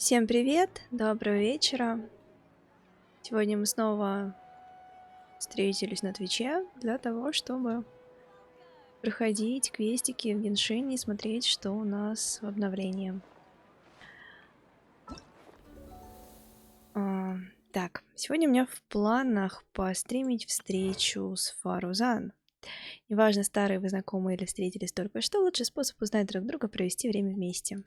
Всем привет, доброго вечера. Сегодня мы снова встретились на Твиче для того, чтобы проходить квестики в геншине и смотреть, что у нас в обновлении. Так, сегодня у меня в планах постримить встречу с Фарузан. Неважно, старые вы знакомые или встретились только что, лучший способ узнать друг друга — провести время вместе.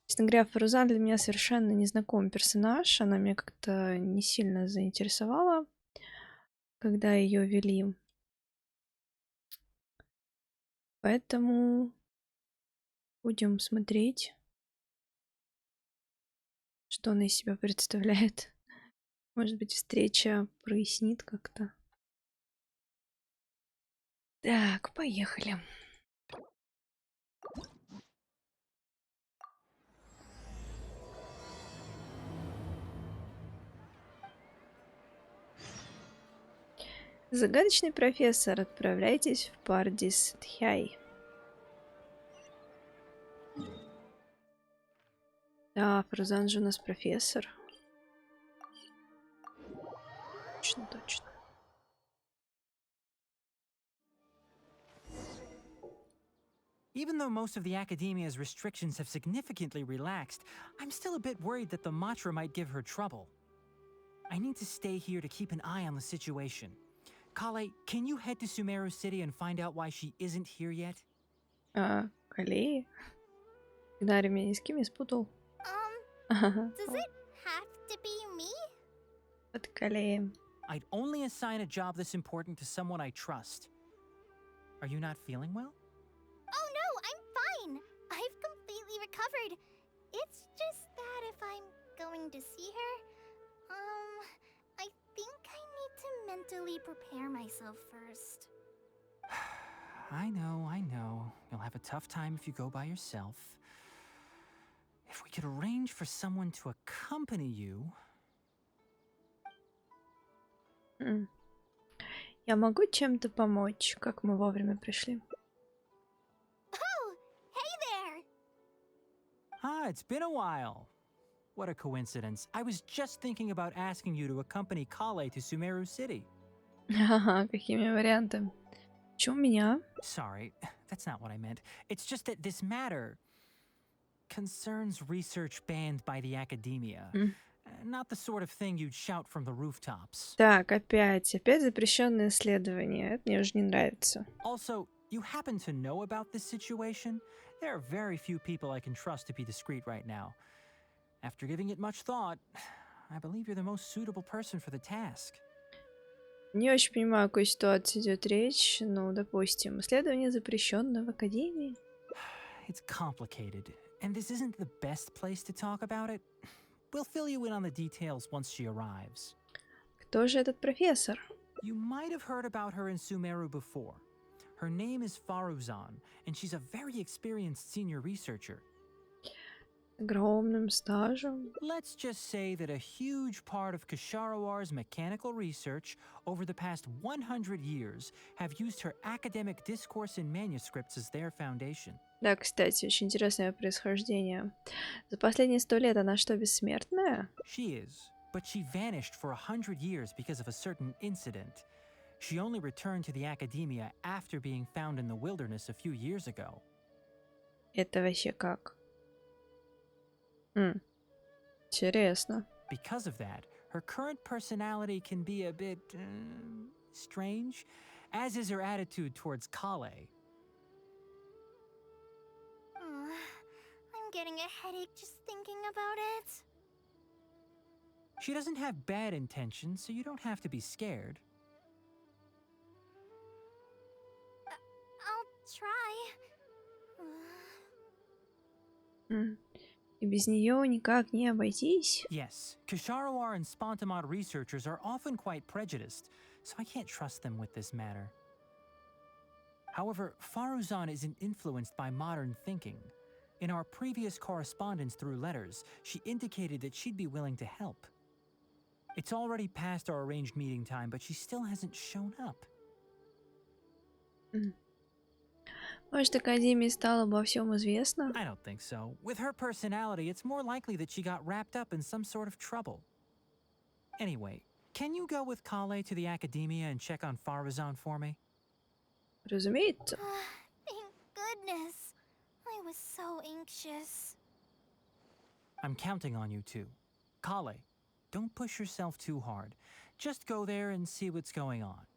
Честно говоря, Фарузан для меня совершенно незнакомый персонаж. Она меня как-то не сильно заинтересовала, когда ее вели. Поэтому будем смотреть, что она из себя представляет. Может быть, встреча прояснит как-то. Так, поехали. Загадочный профессор, отправляйтесь в Пардис Тхяй. Да, Фарузан же у нас профессор. Точно, точно. Even though most of the academia's restrictions have significantly relaxed, I'm still a bit worried that the Matra might give her trouble. I need to stay here to keep an eye on the situation. Kale, can you head to Sumeru City and find out why she isn't here yet? Калеи? Игнарь меня ни с кем не спутал. Does it have to be me? От Калеи. I'd only assign a job this important to someone I trust. Are you not feeling well? Oh no, I'm fine. I've completely recovered. It's just that if I'm going to see her, I think I need to mentally prepare myself first. I know. You'll have a tough time if you go by yourself. If we could arrange for someone to accompany you... Я могу чем-то помочь, как мы вовремя пришли? Oh, hey there! Ah, it's been a while. What a coincidence. I was just thinking about asking you to accompany Kale to Sumeru City. Ага, какими вариантами? Чё у меня? Sorry, that's not what I meant. It's just that this matter concerns research banned by the academia. Not the sort of thing you'd shout from the rooftops. Так, опять запрещенное исследование. Это мне уже не нравится. Also, you happen to know about this situation? There are very few people I can trust to be discreet right now. After giving it much thought, I believe you're the most suitable person for the task. Не очень понимаю, о какой ситуации идет речь. Ну, допустим, исследование запрещено в академии. It's complicated, and this isn't the best place to talk about it. We'll fill you in on the details once she arrives. Кто же этот профессор? You might have heard about her in Sumeru before. Her name is Faruzan, and she's a very experienced senior researcher. Огромным стажем. Let's just say that a huge part of Kasharowar's mechanical research over the past 100 years have used her academic discourse and manuscripts as their foundation. Да, кстати, очень интересное происхождение. За последние 100 лет она что, бессмертная? She is, but she vanished for 100 years because of a certain incident. She only returned to the academia after being found in the wilderness a few years ago. Это вообще как? Интересно. Because of that, her current personality can be a bit strange, as is her attitude towards Kale. I'm getting a headache just thinking about it. She doesn't have bad intentions, so you don't have to be scared. I'll try. И без нее никак не обойтись. Yes, Kasharawar and Spontamod researchers are often quite prejudiced, so I can't trust them with this matter. However, Faruzan isn't influenced by modern thinking. In our previous correspondence through letters, she indicated that she'd be willing to help. It's already past our arranged meeting time, but she still hasn't shown up. Может, Академии стало обо всем известно? I don't think so. With her personality, it's more likely that she got wrapped up in some sort of trouble. Anyway, can you go with Kale to the academia and check on Faruzan for me? Разумеется. Thank goodness. I was so anxious. I'm counting on you too. Kale, don't push yourself too hard. Just go there and see what's going on.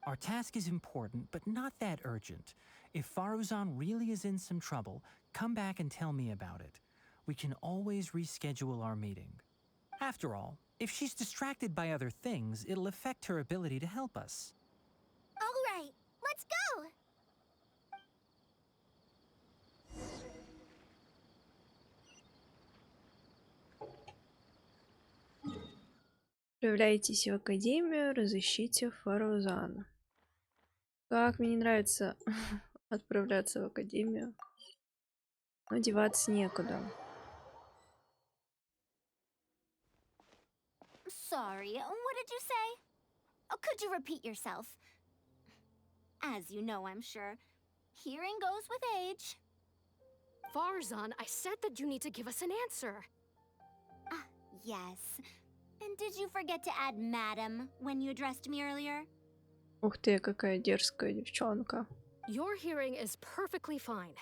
Our task is important, but not that urgent. If Faruzan really is in some trouble, come back and tell me about it. We can always reschedule our meeting. After all, if she's distracted by other things, it'll affect her ability to help us. All right, let's go. Отправляйтесь в Академию, разыщите Фарузана. Как мне не нравится отправляться в Академию. Но деваться некуда. Sorry, what did you say? Oh, could you repeat yourself? As you know, I'm sure, hearing goes with age. Farzan, I said that you need to give us an answer. Ah, yes. And did you forget to add madam when you addressed me earlier? Ух ты, какая дерзкая девчонка. Your hearing is perfectly fine.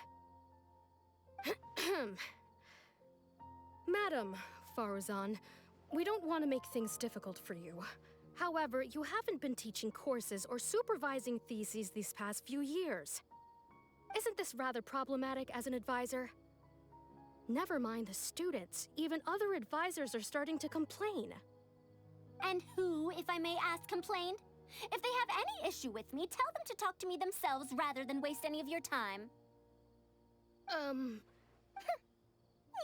Madam Farzan, we don't want to make things difficult for you. However, you haven't been teaching courses or supervising theses these past few years. Isn't this rather problematic as an advisor? Never mind the students, even other advisors are starting to complain. And who, if I may ask, complained? If they have any issue with me, tell them to talk to me themselves rather than waste any of your time. You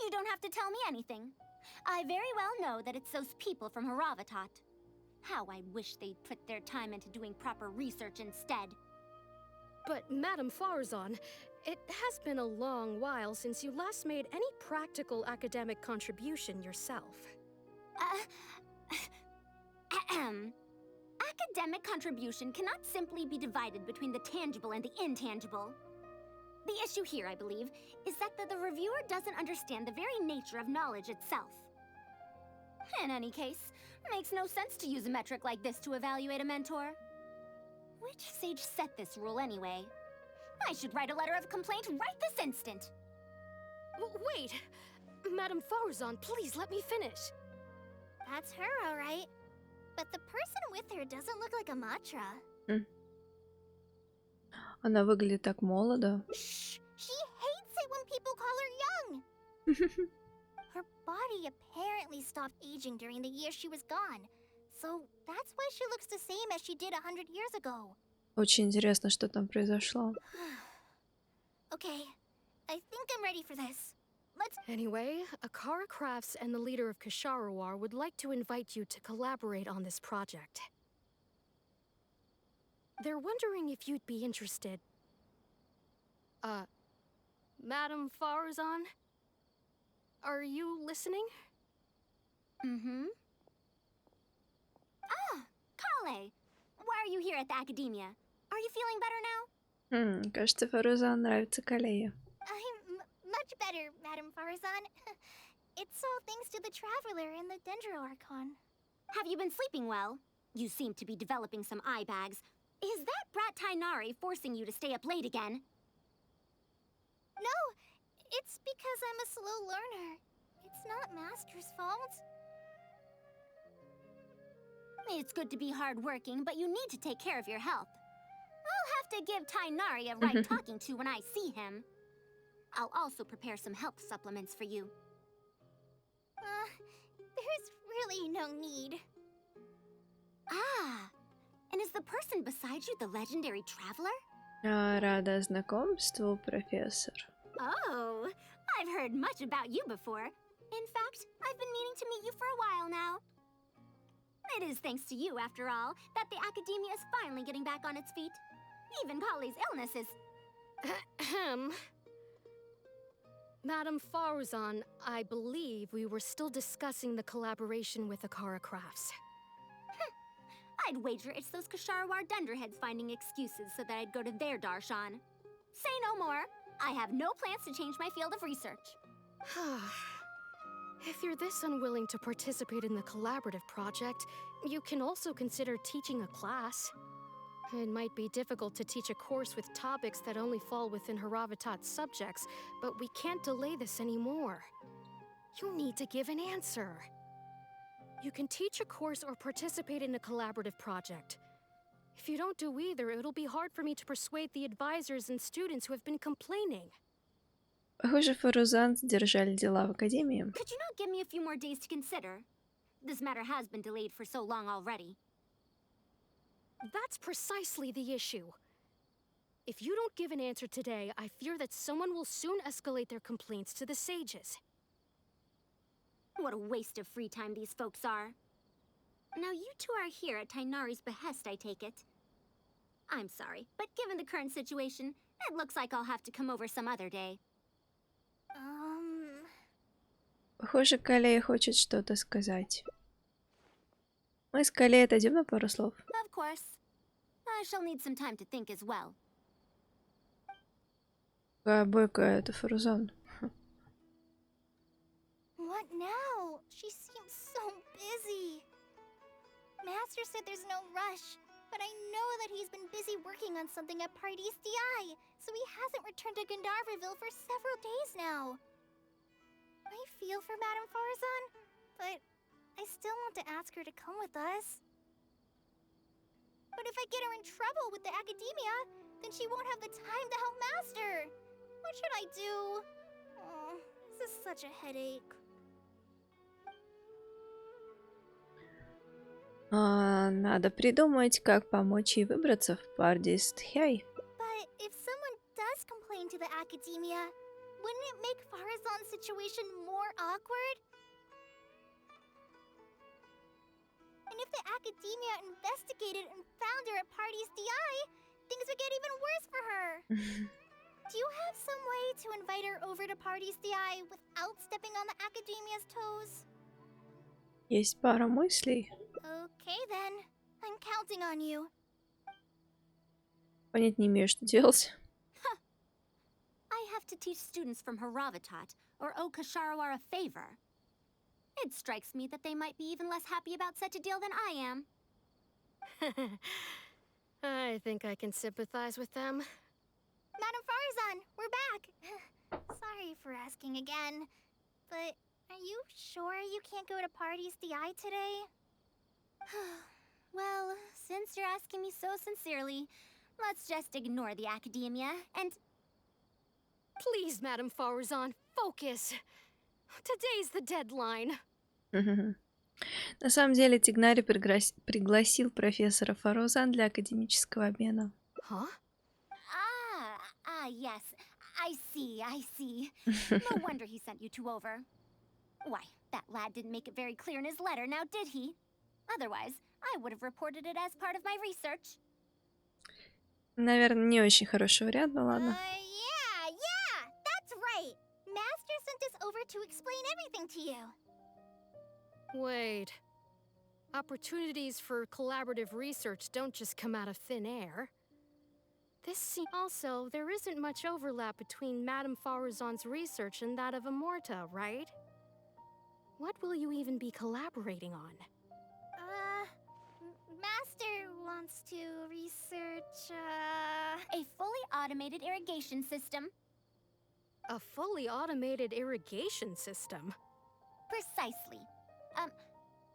don't have to tell me anything. I very well know that it's those people from Haravatat. How I wish they'd put their time into doing proper research instead. But Madam Farzan, it has been a long while since you last made any practical academic contribution yourself. Academic contribution cannot simply be divided between the tangible and the intangible. The issue here, I believe, is that the reviewer doesn't understand the very nature of knowledge itself. In any case, it makes no sense to use a metric like this to evaluate a mentor. Which sage set this rule anyway? I should write a letter of complaint right this instant. Wait! Madam Farzan, please let me finish. That's her, all right. But the person with her doesn't look like a Matra. Она выглядит так молодо. Shh! She hates it when people call her young! Her body apparently stopped aging during the year she was gone. So that's why she looks the same as she did 100 years ago. Очень интересно, что там произошло. Okay, I think I'm ready for this. Let's... Anyway, Akara Crafts and the leader of Kasharawar would like to invite you to collaborate on this project. They're wondering if you'd be interested. Madam Farzan? Are you listening? Mm-hmm. Ah, Kale! Why are you here at the academia? Are you feeling better now? Кажется, Фарузан нравится Калея. I'm much better, Madam Farzan. It's all thanks to the Traveler and the Dendro Archon. Have you been sleeping well? You seem to be developing some eye bags. Is that brat Tainari forcing you to stay up late again? No, it's because I'm a slow learner. It's not Master's fault. It's good to be hardworking, but you need to take care of your health. I'll have to give Tainari a right talking to when I see him. I'll also prepare some health supplements for you. There's really no need. Ah, and is the person beside you the legendary Traveler? Рада знакомству, профессор. Oh, I've heard much about you before. In fact, I've been meaning to meet you for a while now. It is thanks to you, after all, that the academia is finally getting back on its feet. Even Kali's illness is... Ahem. Madam Farzan, I believe we were still discussing the collaboration with Akara Crafts. I'd wager it's those Kasharawar dunderheads finding excuses so that I'd go to their darshan. Say no more. I have no plans to change my field of research. If you're this unwilling to participate in the collaborative project, you can also consider teaching a class. It might be difficult to teach a course with topics that only fall within Haravatat's subjects, but we can't delay this anymore. You need to give an answer. You can teach a course or participate in a collaborative project. If you don't do either, it'll be hard for me to persuade the advisors and students who have been complaining. Похоже, Фарузан задержали дела в академии. Could you not give me a few more days to consider? This matter has been delayed for so long already. That's precisely the issue. If you don't give an answer today, I fear that someone will soon escalate their complaints to the sages. What a waste of free time these folks are. Now you two are here at Tainari's behest, I take it. I'm sorry, but given the current situation, it looks like I'll have to come over some other day. Похоже, Калея хочет что-то сказать. Мы с Калеей отойдем на пару слов. Of course. I shall need some time to think as well. Какая бойкая это Фарузан. What now? She seems so busy. Master said there's no rush, but I know that he's been busy working on something at Parties DI, so he hasn't returned to Gandharvaville for several days now. I feel for Madame Farzan, but I still want to ask her to come with us. But if I get her in trouble with the academia, then she won't have the time to help Master. What should I do? Oh, this is such a headache. Надо придумать, как помочь ей выбраться в Пардис Тхяй. But if someone does complain to the academia, wouldn't it make Farazan's situation more awkward? And if the academia investigated and found her at Parties DI, things would get even worse for her. Do you have some way to invite her over to Parties DI without stepping on the academia's toes? Есть пара мыслей. Okay then, I'm counting on you. Понять не имею, что делать. I have to teach students from Haravatat or owe Kasharawar a favor. It strikes me that they might be even less happy about such a deal than I am. I think I can sympathize with them. Madame Farzan, we're back! Sorry for asking again, but are you sure you can't go to Parties DI today? Well, since you're asking me so sincerely, let's just ignore the academia and... Please, Madame Farzan, focus. Today's the deadline. На самом деле, Тигнари пригласил профессора Фарузан для академического обмена. Huh? Yes. I see. No wonder he sent you two over. Why, that lad didn't make it very clear in his letter, now did he? Otherwise, I would have reported it as part of my research. Наверное, не очень хороший вариант, но ладно. Yeah, that's right. Master sent us over to explain everything to you. Wait. Opportunities for collaborative research don't just come out of thin air. Also, there isn't much overlap between Madame Farazan's research and that of Amorta, right? What will you even be collaborating on? Master wants to research, a fully automated irrigation system. A fully automated irrigation system? Precisely.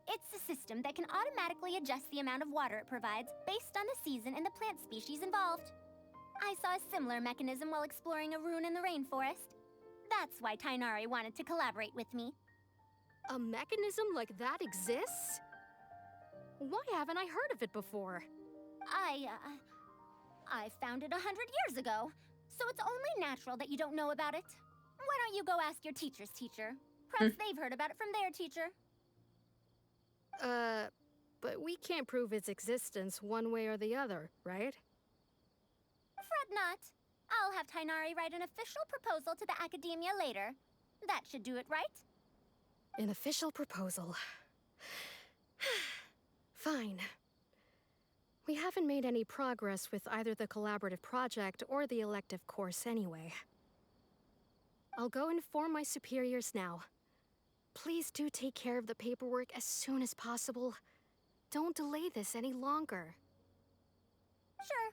It's a system that can automatically adjust the amount of water it provides based on the season and the plant species involved. I saw a similar mechanism while exploring a rune in the rainforest. That's why Tainari wanted to collaborate with me. A mechanism like that exists? Why haven't I heard of it before? I found it 100 years ago, so it's only natural that you don't know about it. Why don't you go ask your teacher's teacher? Perhaps they've heard about it from their teacher. But we can't prove its existence one way or the other, right? Fret not. I'll have Tainari write an official proposal to the academia later. That should do it, right? An official proposal. Fine. We haven't made any progress with either the collaborative project or the elective course anyway. I'll go inform my superiors now. Please do take care of the paperwork as soon as possible. Don't delay this any longer. Sure.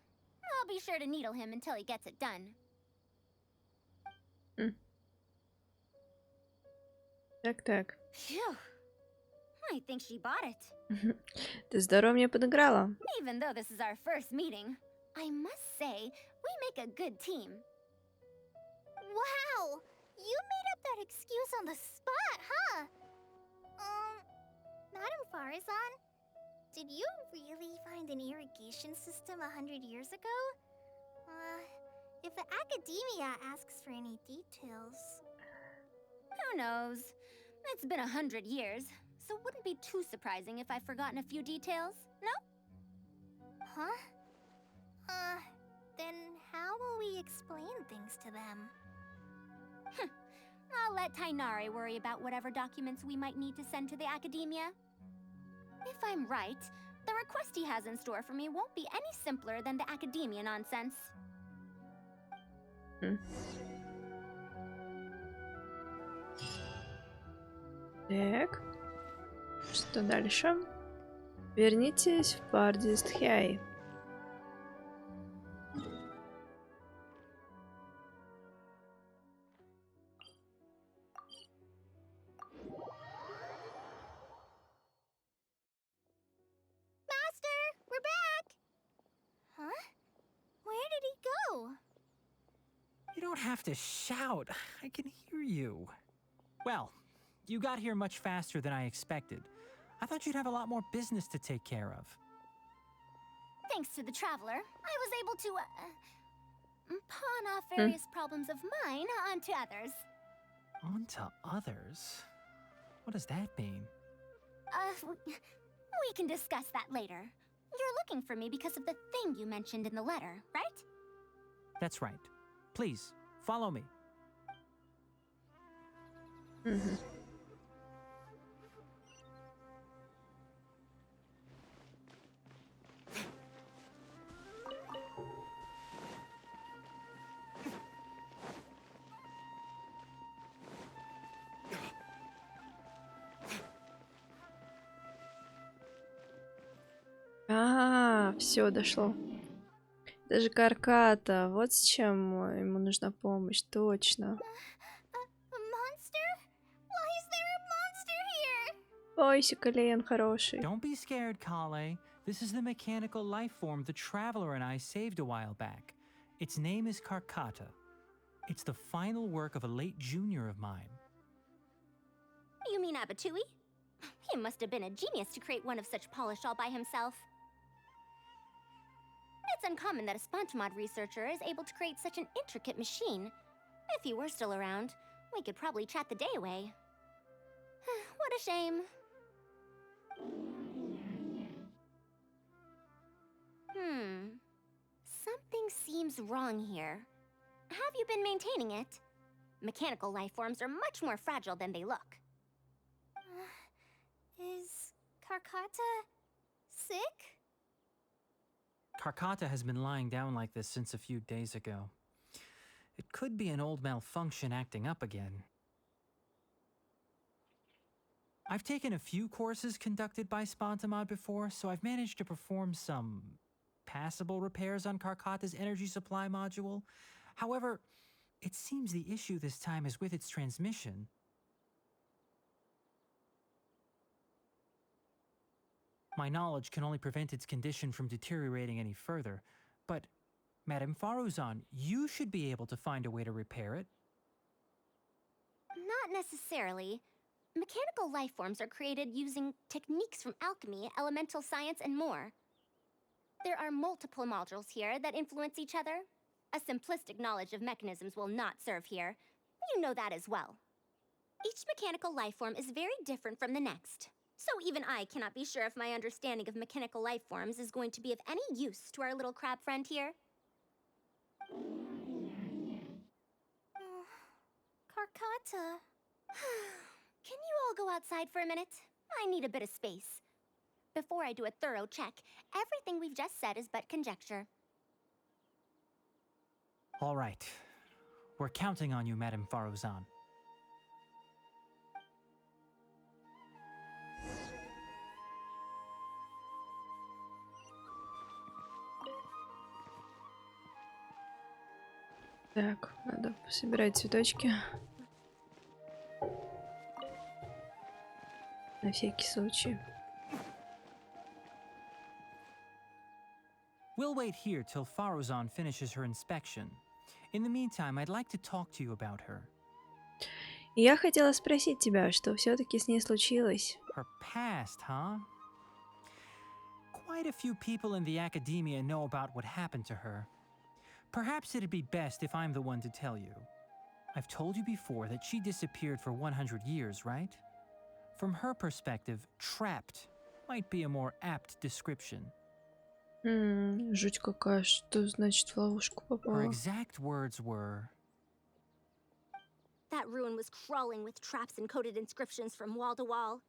I'll be sure to needle him until he gets it done. Так. Phew. I think she bought it. Ты здорово мне подыграла. Even though this is our first meeting, I must say, we make a good team. Wow! You made up that excuse on the spot, huh? Madam Farazan, did you really find an irrigation system 100 years ago? If the academia asks for any details... Who knows? It's been 100 years, so it wouldn't be too surprising if I've forgotten a few details, no? Huh? Then how will we explain things to them? I'll let Tainare worry about whatever documents we might need to send to the academia. If I'm right, the request he has in store for me won't be any simpler than the academia nonsense. Так. Что дальше? Вернитесь в Пардистхяй. Master, we're back! Huh? Where did he go? You don't have to shout. I can hear you. Well, you got here much faster than I expected. I thought you'd have a lot more business to take care of. Thanks to the Traveler, I was able to, pawn off various problems of mine onto others. Onto others? What does that mean? We can discuss that later. You're looking for me because of the thing you mentioned in the letter, right? That's right. Please, follow me. Все, дошло. Даже Карката. Вот с чем ему нужна помощь, точно. A monster? Why is there a monster here? Бойся, Кален хороший. Don't be scared, Kale. This is the mechanical life form the Traveler and I saved a while back. Its name is Karkata. It's the final work of a late junior of mine. You mean Abatui? He must have been a genius to create one of such polish all by himself. It's uncommon that a Spontamod researcher is able to create such an intricate machine. If he were still around, we could probably chat the day away. What a shame. Something seems wrong here. Have you been maintaining it? Mechanical life forms are much more fragile than they look. Is Karkata sick? Karkata has been lying down like this since a few days ago. It could be an old malfunction acting up again. I've taken a few courses conducted by Spontamod before, so I've managed to perform some passable repairs on Karkata's energy supply module. However, it seems the issue this time is with its transmission. My knowledge can only prevent its condition from deteriorating any further, but Madame Faruzan, you should be able to find a way to repair it. Not necessarily. Mechanical life forms are created using techniques from alchemy, elemental science, and more. There are multiple modules here that influence each other. A simplistic knowledge of mechanisms will not serve here. You know that as well. Each mechanical life form is very different from the next. So even I cannot be sure if my understanding of mechanical life forms is going to be of any use to our little crab friend here. Karkata. Can you all go outside for a minute? I need a bit of space. before I do a thorough check, everything we've just said is but conjecture. All right. We're counting on you, Madame Faruzan. Так, надо собирать цветочки. На всякий случай. We'll wait here till Faruzan finishes her inspection. In the meantime, I'd like to talk to you about her. Я хотела спросить тебя, что все-таки с ней случилось. Her past, huh? Quite a few people in the academia know about what happened to her. Perhaps it'd be best if I'm the one to tell you. I've told you before that she disappeared for 100 years, right? From her perspective, trapped might be a more apt description. Жуть какая, что значит в ловушку Her попала? exact words were, That ruin was crawling with traps and coded inscriptions from wall to wall.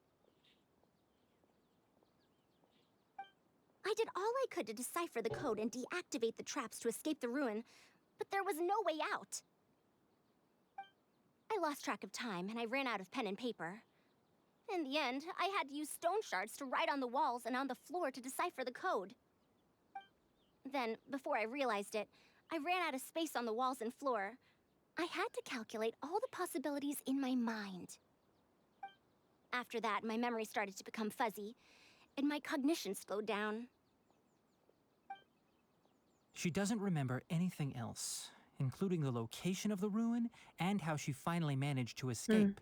I did all I could to decipher the code and deactivate the traps to escape the ruin, but there was no way out. I lost track of time and I ran out of pen and paper. In the end, I had to use stone shards to write on the walls and on the floor to decipher the code. Then, before I realized it, I ran out of space on the walls and floor. I had to calculate all the possibilities in my mind. After that, my memory started to become fuzzy, and my cognition slowed down. she doesn't remember anything else, including the location of the ruin and how she finally managed to escape.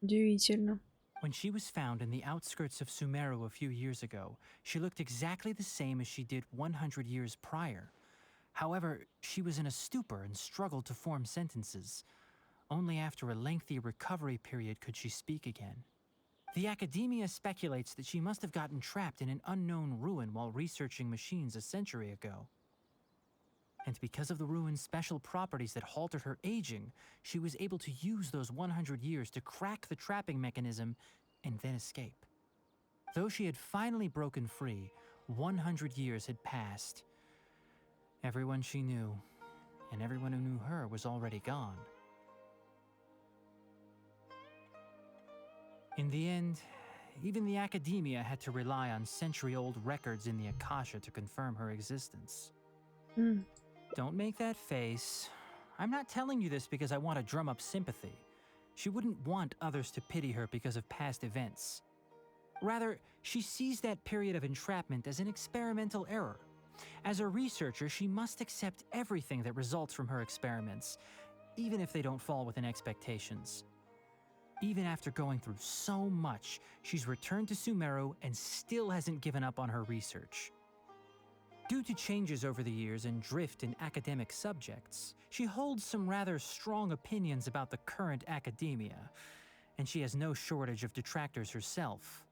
Удивительно. When she was found in the outskirts of Sumeru a few years ago, she looked exactly the same as she did 100 years prior. However, she was in a stupor and struggled to form sentences. Only after a lengthy recovery period could she speak again. The academia speculates that she must have gotten trapped in an unknown ruin while researching machines a century ago. And because of the ruin's special properties that halted her aging, she was able to use those 100 years to crack the trapping mechanism and then escape. Though she had finally broken free, 100 years had passed. Everyone she knew, and everyone who knew her, was already gone. In the end, even the academia had to rely on century-old records in the Akasha to confirm her existence. Don't make that face. I'm not telling you this because I want to drum up sympathy. She wouldn't want others to pity her because of past events. Rather, she sees that period of entrapment as an experimental error. As a researcher, she must accept everything that results from her experiments, even if they don't fall within expectations. Even after going through so much, she's returned to Sumeru and still hasn't given up on her research. Due to changes over the years and drift in academic subjects, she holds some rather strong opinions about the current academia, and she has no shortage of detractors herself.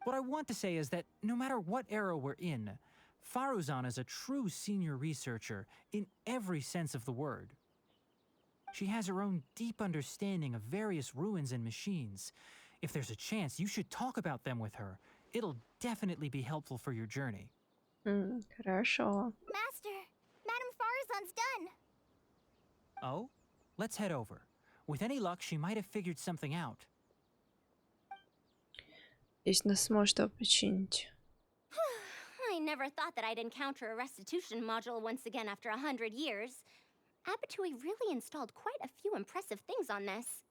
What I want to say is that no matter what era we're in, Faruzan is a true senior researcher in every sense of the word. She has her own deep understanding of various ruins and machines. If there's a chance, you should talk about them with her. It'll definitely be helpful for your journey. Хорошо. Master, Madame Faruzan's done. Oh? Let's head over. With any luck, she might have figured something out. Если нас сможет починить. I never thought that I'd encounter a restitution module once again after 100 years. Abatui really installed quite a few impressive things on this.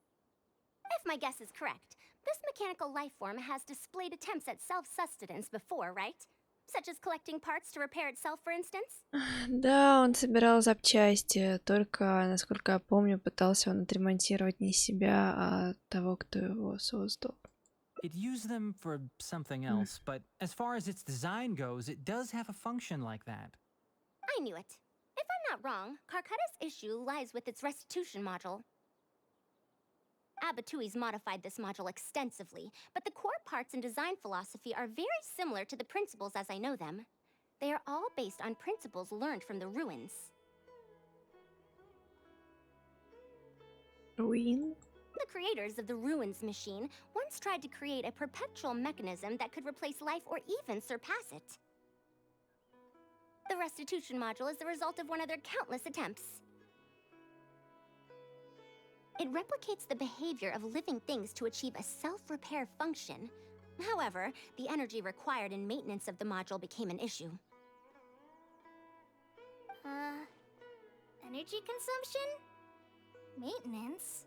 If my guess is correct, this mechanical life form has displayed attempts at self-sustenance before, right? Such as collecting parts to repair itself, for instance? Да, он собирал запчасти, только, насколько я помню, пытался он отремонтировать не себя, а того, кто его создал. It used them for something else, but as far as its design goes, it does have a function like that. I knew it. If I'm not wrong, Karkata's issue lies with its restitution module. Abatui's modified this module extensively, but the core parts and design philosophy are very similar to the principles as I know them. They are all based on principles learned from the ruins. Руин? The the creators of the Ruins machine once tried to create a perpetual mechanism that could replace life or even surpass it. The restitution module is the result of one of their countless attempts. It replicates the behavior of living things to achieve a self-repair function. However, the energy required in maintenance of the module became an issue. Energy consumption? Maintenance?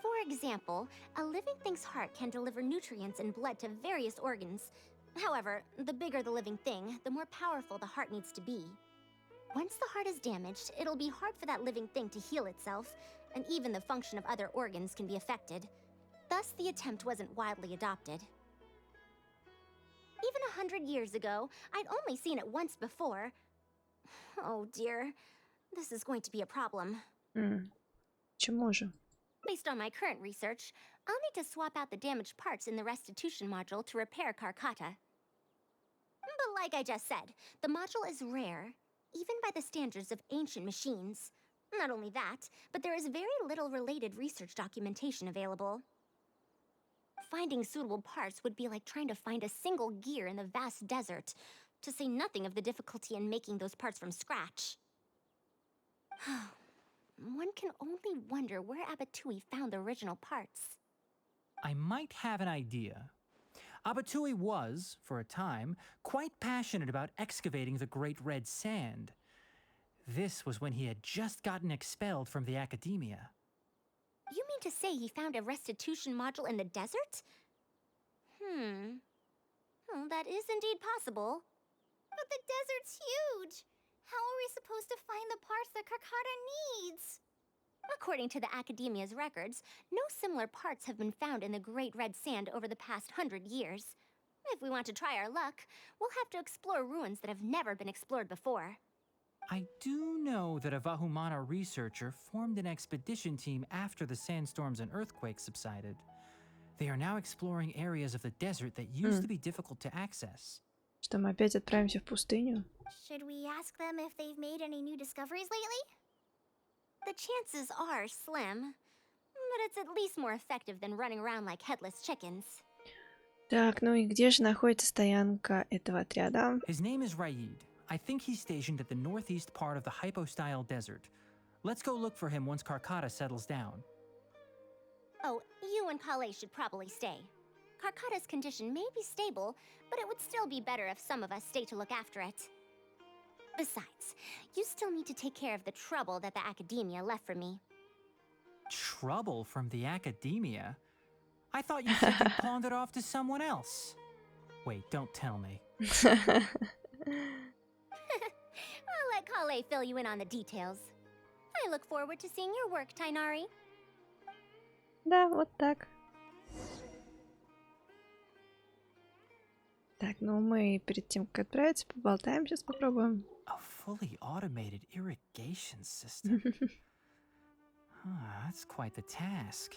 For example, a living thing's heart can deliver nutrients and blood to various organs. However, the bigger the living thing, the more powerful the heart needs to be. Once the heart is damaged, it'll be hard for that living thing to heal itself, and even the function of other organs can be affected. Thus, the attempt wasn't widely adopted. Even 100 years ago, I'd only seen it once before. Oh dear, this is going to be a problem. Почему же? Based on my current research, I'll need to swap out the damaged parts in the restitution module to repair Karkata. But like I just said, the module is rare, even by the standards of ancient machines. Not only that, but there is very little related research documentation available. Finding suitable parts would be like trying to find a single gear in the vast desert, to say nothing of the difficulty in making those parts from scratch. One can only wonder where Abatui found the original parts. I might have an idea. Abatui was, for a time, quite passionate about excavating the Great Red Sand. This was when he had just gotten expelled from the academia. You mean to say he found a restitution module in the desert? Well, that is indeed possible. But the desert's huge! How are we supposed to find the parts that Karkata needs? According to the Academia's records, no similar parts have been found in the Great Red Sand over the past 100 years. If we want to try our luck, we'll have to explore ruins that have never been explored before. I do know that a Vahumana researcher formed an expedition team after the sandstorms and earthquakes subsided. They are now exploring areas of the desert that used to be difficult to access. Что мы опять отправимся в пустыню? Should we ask them if they've made any new discoveries lately? The chances are slim, but it's at least more effective than running around like headless chickens. Так, ну и где же находится стоянка этого отряда? His name is Raid. I think he's stationed at the northeast part of the Hypostyle Desert. Let's go look for him once Karkata settles down. Oh, you and Kale should probably stay. Karkata's condition may be stable, but it would still be better if some of us stay to look after it. Besides, you still need to take care of the trouble that the Academia left for me. Trouble from the Academia? I thought you said you pawned it off to someone else. Wait, don't tell me. I'll let Kale fill you in on the details. I look forward to seeing your work, Tainari. Да, вот так. Так, ну мы перед тем, как отправиться, поболтаем, сейчас попробуем. A fully automated irrigation system. That's quite the task.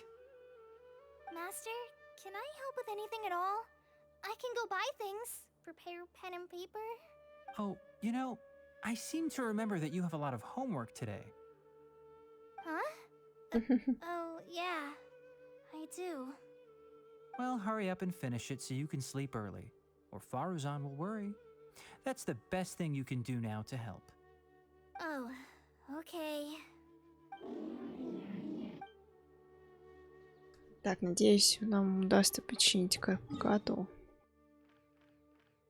Master, can I help with anything at all? I can go buy things, prepare pen and paper. Oh, you know, I seem to remember that you have a lot of homework today. Huh? Oh, yeah, I do. Well, hurry up and finish it so you can sleep early, or Faruzan will worry. That's the best thing you can do now to help. Oh, okay. Так, надеюсь, нам удастся починить Каркату.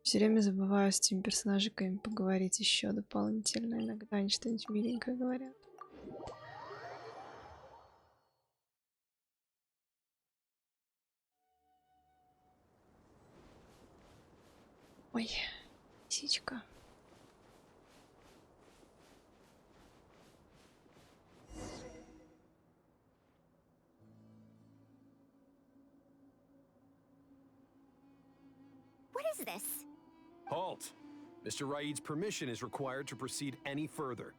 Все время забываю с этими персонажиками поговорить еще дополнительно. Иногда они что-нибудь миленькое говорят. Ой, лисичка. What is this? Halt! Mr. Raid's permission is required to proceed any further.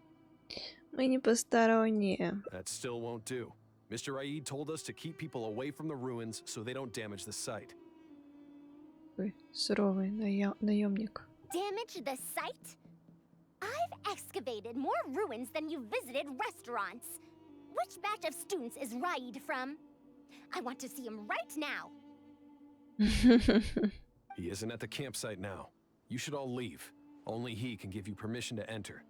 Мы не посторонние. That still won't do. Mr. Raid told us to keep people away from the ruins so they don't damage the site. Ой, суровый наемник. Damage the site? I've excavated more ruins than you've visited restaurants. Which batch of students is Raid from? I want to see him right now. He isn't at the campsite now. You should all leave. Only he can give you permission to enter.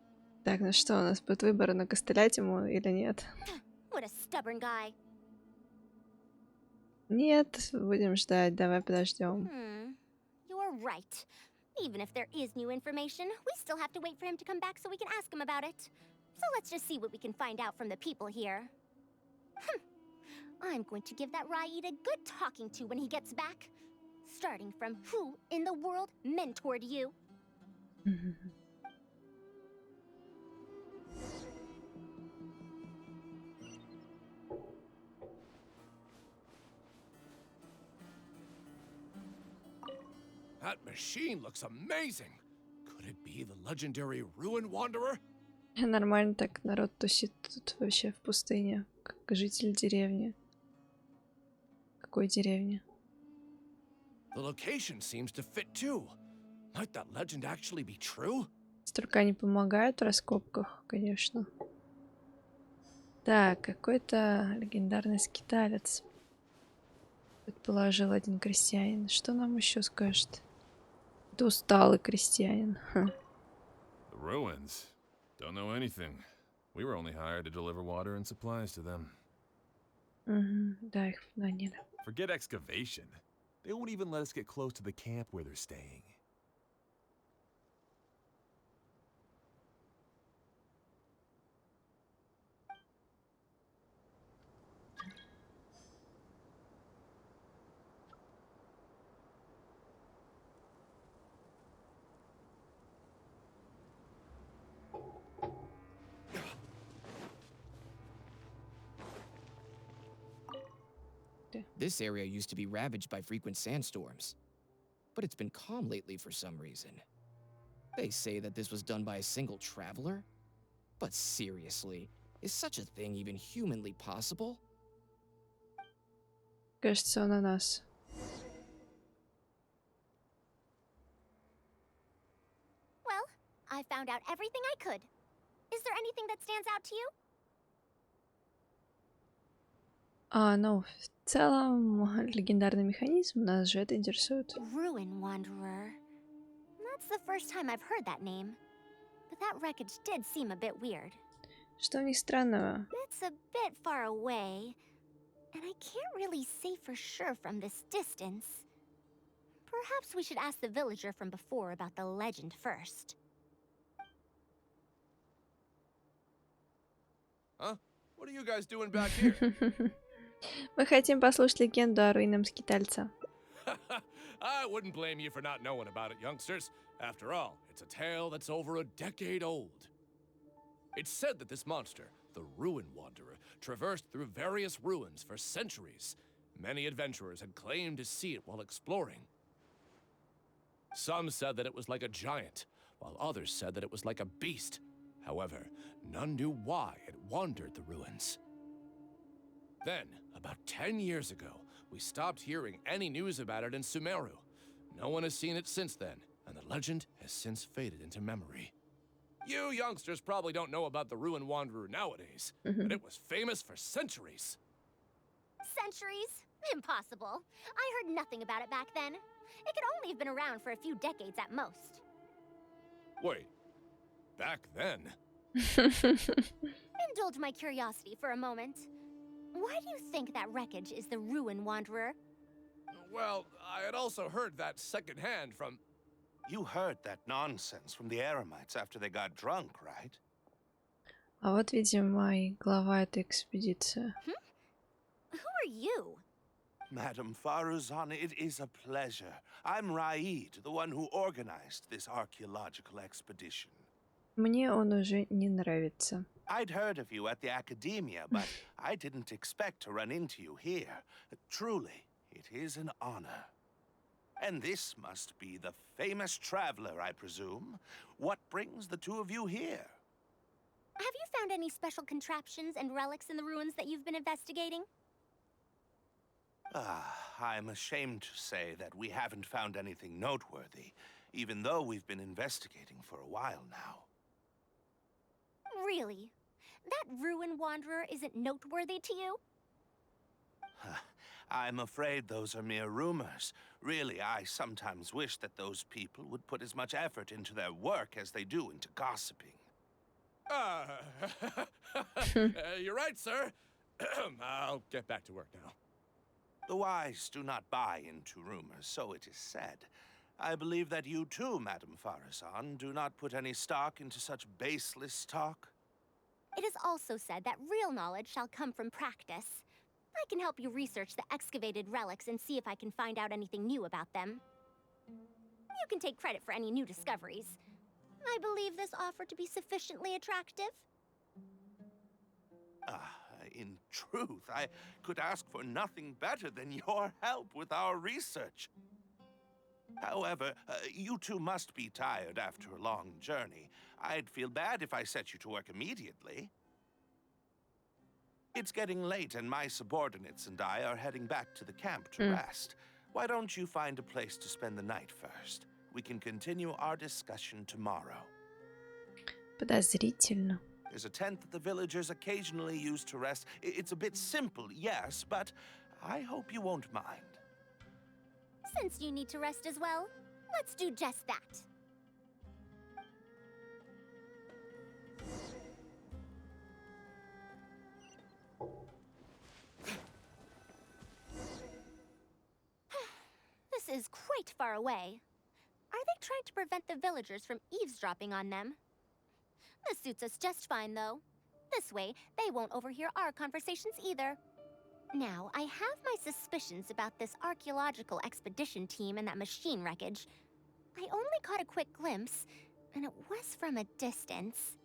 Так, ну что, у нас будет выбор, накостылять ему или нет? What a stubborn guy. Нет, будем ждать, давай подождем. You're right. Even if there is new information, we still have to wait for him to come back so we can ask him about it. So let's just see what we can find out from the people here. I'm going to give that Raid a good talking to when he gets back. Starting from who in the world mentored you? That machine looks amazing. Could it be the legendary Ruin Wanderer? Нормально так народ тусит тут вообще в пустыне, как житель деревни. Какой деревни? The location seems to fit too. Might that legend actually be true? Только они помогают в раскопках, конечно. Так, какой-то легендарный скиталец, предположил один крестьянин. Что нам еще скажет? Это усталый крестьянин. The ruins? Don't know anything. We were only hired to deliver water and supplies to them. Да, их наняли. Forget excavation. They won't even let us get close to the camp where they're staying. This area used to be ravaged by frequent sandstorms, but it's been calm lately for some reason. They say that this was done by a single traveler? But seriously, is such a thing even humanly possible? Кажется, он на нас. Well, I found out everything I could. Is there anything that stands out to you? Ну, в целом, легендарный механизм, нас же это интересует. Ruin Wanderer. That's the first time I've heard that name. But that wreckage did seem a bit weird. Что в них странного? It's a bit far away, and I can't really say for sure from this distance. Perhaps we should ask the villager from before about the legend first. Huh? What are you guys doing back here? Мы хотим послушать легенду о руинном скитальце. I wouldn't blame you for not knowing about it, youngsters. After all, it's a tale that's over a decade old. It's said that this monster, the Ruin Wanderer, traversed through various ruins for centuries. Many adventurers had claimed to see it while exploring. Some said that it was like a giant, while others said that it was like a beast. However, none knew why it wandered the ruins. Then, about 10 years ago, we stopped hearing any news about it in Sumeru. No one has seen it since then, and the legend has since faded into memory. You youngsters probably don't know about the Ruin Wanderer nowadays, but it was famous for centuries. Centuries? Impossible. I heard nothing about it back then. It could only have been around for a few decades at most. Wait, back then? Indulge my curiosity for a moment. Why do you think that wreckage is the Ruin Wanderer? Well, I had also heard that secondhand from... You heard that nonsense from the Eremites after they got drunk, right? А вот, видимо, и глава этой экспедиции. Who are you? Madam Faruzan, it is a pleasure. I'm Raid, the one who organized this archaeological expedition. Мне он уже не нравится. I'd heard of you at the academia, but I didn't expect to run into you here. Truly, it is an honor. And this must be the famous traveler, I presume. What brings the two of you here? Have you found any special contraptions and relics in the ruins that you've been investigating? I'm ashamed to say that we haven't found anything noteworthy, even though we've been investigating for a while now. Really? That Ruin Wanderer isn't noteworthy to you? I'm afraid those are mere rumors. Really, I sometimes wish that those people would put as much effort into their work as they do into gossiping. You're right, sir. I'll get back to work now. The wise do not buy into rumors, so it is said. I believe that you too, Madam Faruzan, do not put any stock into such baseless talk. It is also said that real knowledge shall come from practice. I can help you research the excavated relics and see if I can find out anything new about them. You can take credit for any new discoveries. I believe this offer to be sufficiently attractive. In truth, I could ask for nothing better than your help with our research. However, you two must be tired after a long journey. I'd feel bad if I set you to work immediately. It's getting late and my subordinates and I are heading back to the camp to rest. Why don't you find a place to spend the night first? We can continue our discussion tomorrow. Подозрительно. There's a tent that the villagers occasionally use to rest. It's a bit simple, yes, but I hope you won't mind. Since you need to rest as well, let's do just that. This is quite far away. Are they trying to prevent the villagers from eavesdropping on them? This suits us just fine, though. This way, they won't overhear our conversations either. Now, I have my suspicions about this archaeological expedition team and that machine wreckage. I only caught a quick glimpse, and it was from a distance.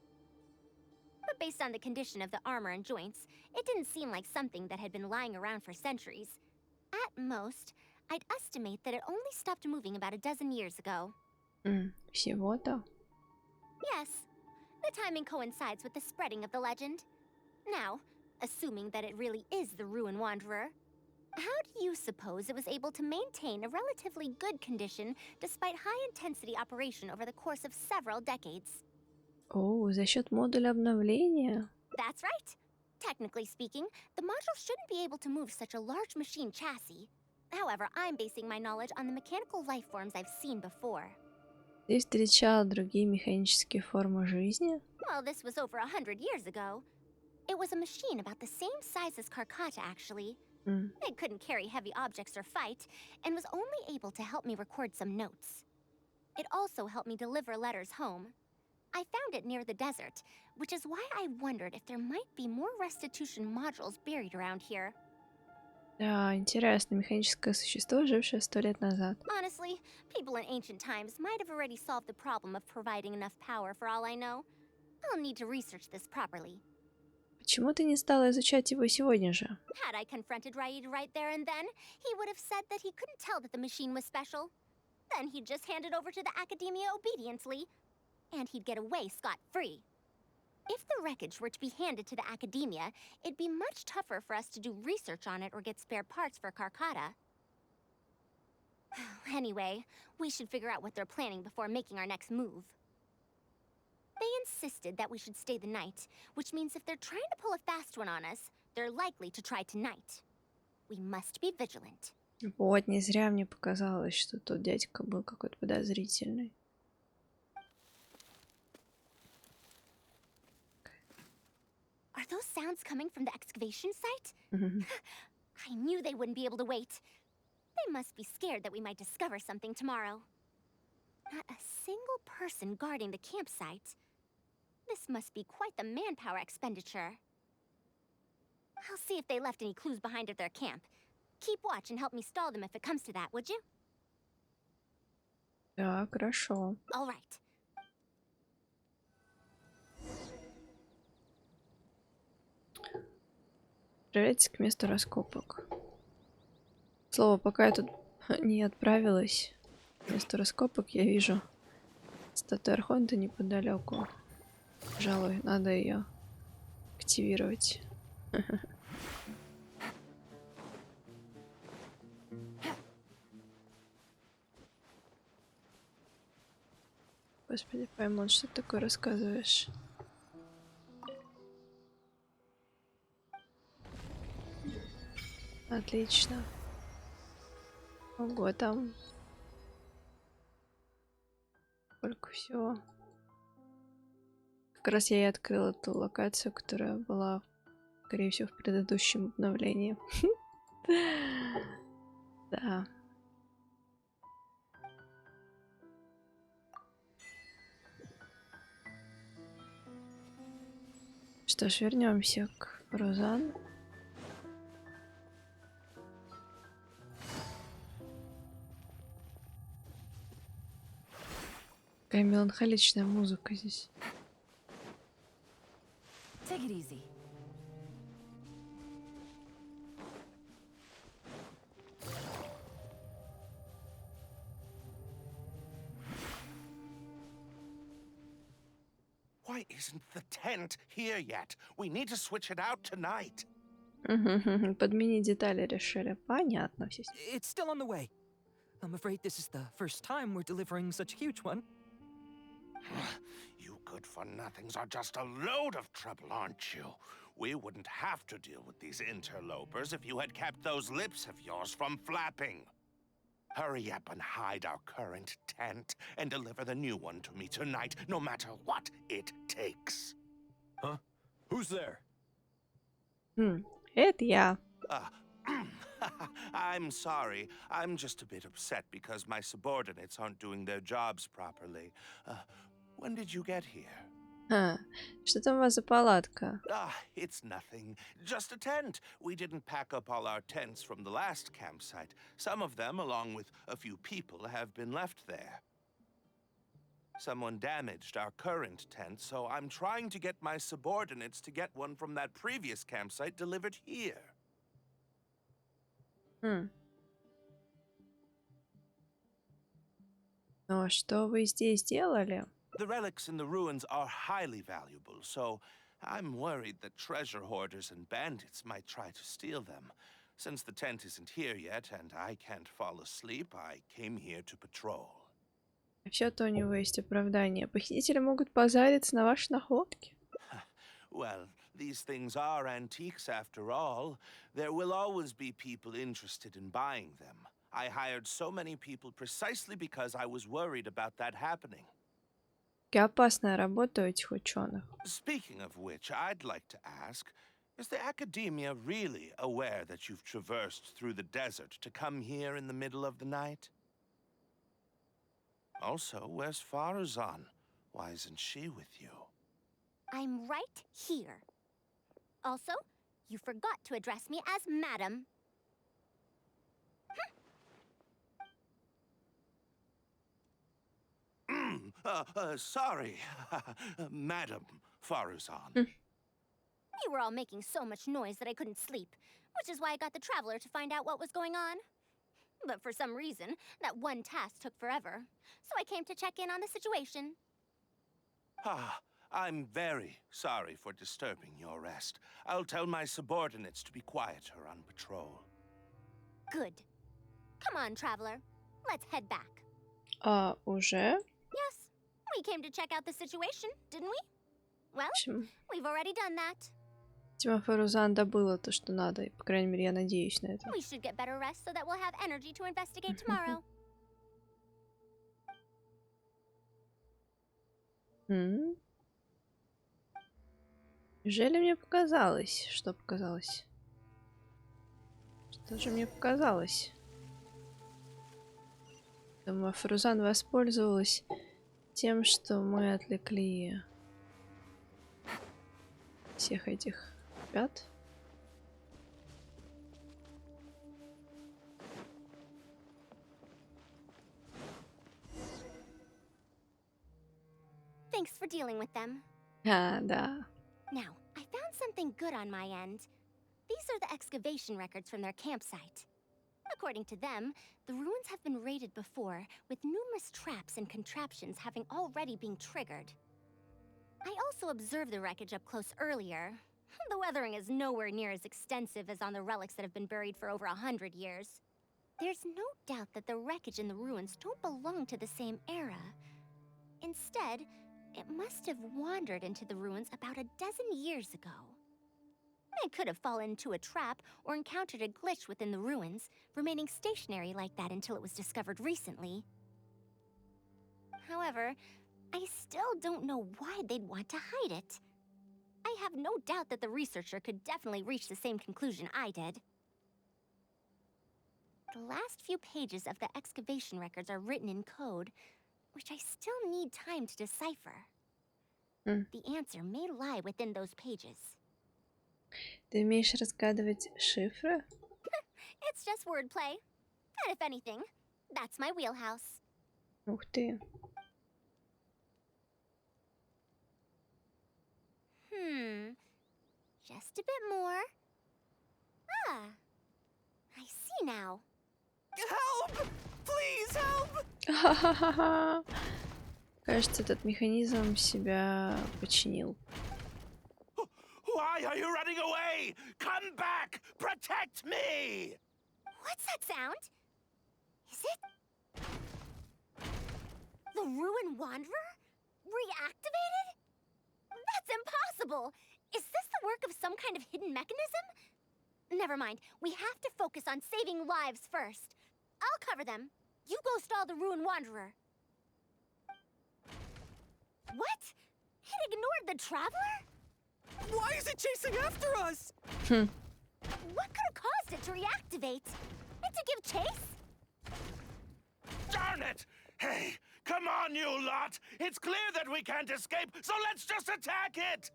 But based on the condition of the armor and joints, it didn't seem like something that had been lying around for centuries. At most, I'd estimate that it only stopped moving about a dozen years ago. Всего-то? Yes. The timing coincides with the spreading of the legend. Now, assuming that it really is the Ruin Wanderer, how do you suppose it was able to maintain a relatively good condition despite high-intensity operation over the course of several decades? О, за счет модуля обновления. That's right. Technically speaking, the module shouldn't be able to move such a large machine chassis. However, I'm basing my knowledge on the mechanical life forms I've seen before. Ты встречал другие механические формы жизни? Well, this was over 100 years ago. It was a machine about the same size as Karkata, actually. It couldn't carry heavy objects or fight, and was only able to help me record some notes. It also helped me deliver letters home. I found it near the desert, which is why I wondered if there might be more restitution modules buried around here. Да, интересно, механическое существо, жившее 100 лет назад. Honestly, people in ancient times might have already solved the problem of providing enough power for all I know. I'll need to research this properly. Почему ты не стала изучать его сегодня же? Had I confronted Raid right there and then, he would have said that he couldn't tell that the machine was special. Then he'd just hand it over to the Academia obediently, and he'd get away scot-free. If the wreckage were to be handed to the Academia, it'd be much tougher for us to do research on it or get spare parts for Karkata. Anyway, we should figure out what they're planning before making our next move. They insisted that we should stay the night, which means if they're trying to pull a fast one on us, they're likely to try tonight. We must be vigilant. Вот, не зря мне показалось, что тот дядька был какой-то подозрительный. Are those sounds coming from the excavation site? I knew they wouldn't be able to wait. They must be scared that we might discover something tomorrow. Not a single person guarding the campsite. This must be quite the manpower expenditure. I'll see if they left any clues behind at their camp. Keep watch and help me stall them if it comes to that, would you? Да, хорошо. All right. Отправляйтесь к месту раскопок. Слово, пока я тут не отправилась к месту раскопок, я вижу статую Архонта неподалеку. Пожалуй, надо ее активировать. Господи, Паймон, что ты такое рассказываешь? Отлично. Ого, там сколько всего. Как раз я и открыла ту локацию, которая была, скорее всего, в предыдущем обновлении. Да. Что ж, вернемся к Фарузан. Какая меланхоличная музыка здесь. Take it easy. Why isn't the tent here yet? We need to switch it out tonight. Подменить детали решили. Понятно все. It's still on the way. I'm afraid this is the first time we're delivering such a huge one. You good-for-nothings are just a load of trouble, aren't you? We wouldn't have to deal with these interlopers if you had kept those lips of yours from flapping. Hurry up and hide our current tent and deliver the new one to me tonight, no matter what it takes. Huh? Who's there? Это я. I'm sorry. I'm just a bit upset because my subordinates aren't doing their jobs properly. When did you get here? Что там у вас за палатка? It's nothing. Just a tent. We didn't pack up all our tents from the last campsite. Some of them, along with a few people, have been left there. Someone damaged our current tent, so I'm trying to get my subordinates to get one from that previous campsite delivered here. Ну, а что вы здесь делали? The relics in the ruins are highly valuable, so I'm worried that treasure hoarders and bandits might try to steal them. Since the tent isn't here yet and I can't fall asleep, I came here to patrol. Все-то у него есть оправдание. Похитители могут позариться на ваши находки. Well, these things are antiques after all. There will always be people interested in buying them. I hired so many people precisely because I was worried about that happening. Какая опасная работа у этих ученых. Speaking of which, I'd like to ask, is the academia really aware that you've traversed through the desert to come here in the middle of the night? Also, where's Faruzan? Why isn't she with you? I'm right here. Also, you forgot to address me as Madam. Sorry, Madam Faruzan. You were all making so much noise that I couldn't sleep, which is why I got the Traveler to find out what was going on. But for some reason, that one task took forever, so I came to check in on the situation. I'm very sorry for disturbing your rest. I'll tell my subordinates to be quieter on patrol. Good. Come on, Traveler. Let's head back. Уже? Yes, we came to check out the situation, didn't we? Well, Почему? we've already done that. Тима Фарузан добыла то, что надо. По крайней мере, я надеюсь на это. We should get better rest so that we'll have energy to investigate tomorrow. Неужели мне показалось? Что показалось? Что же мне показалось? Думаю, Фарузан воспользовалась тем, что мы отвлекли всех этих ребят. Thanks for dealing with them. Да. Now, I found something good on my end. These are the excavation records from their campsite. According to them, the ruins have been raided before, with numerous traps and contraptions having already been triggered. I also observed the wreckage up close earlier. The weathering is nowhere near as extensive as on the relics that have been buried for over 100 years. There's no doubt that the wreckage in the ruins don't belong to the same era. Instead, it must have wandered into the ruins about a dozen years ago. It could have fallen into a trap or encountered a glitch within the ruins, remaining stationary like that until it was discovered recently. However, I still don't know why they'd want to hide it. I have no doubt that the researcher could definitely reach the same conclusion I did. The last few pages of the excavation records are written in code, which I still need time to decipher. The answer may lie within those pages. Ты умеешь разгадывать шифры? It's just wordplay. And if anything, that's my wheelhouse. Ух ты. Just a bit more. Ah, I see now. Help! Please help! Ха-ха-ха-ха. Кажется, этот механизм себя починил. Why are you running away? Come back! Protect me! What's that sound? Is it the Ruin Wanderer? Reactivated? That's impossible! Is this the work of some kind of hidden mechanism? Never mind. We have to focus on saving lives first. I'll cover them. You go stall the Ruin Wanderer. What? It ignored the Traveler? Why is it chasing after us? What could have caused it to reactivate? And to give chase? Darn it! Hey, come on, you lot! It's clear that we can't escape, so let's just attack it!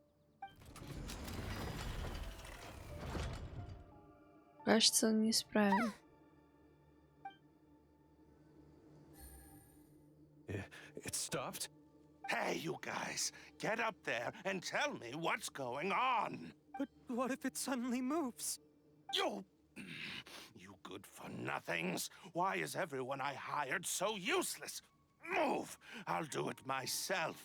Кажется, он не справен. It stopped? Hey, you guys, get up there and tell me what's going on. But what if it suddenly moves? You good-for-nothings. Why is everyone I hired so useless? Move! I'll do it myself.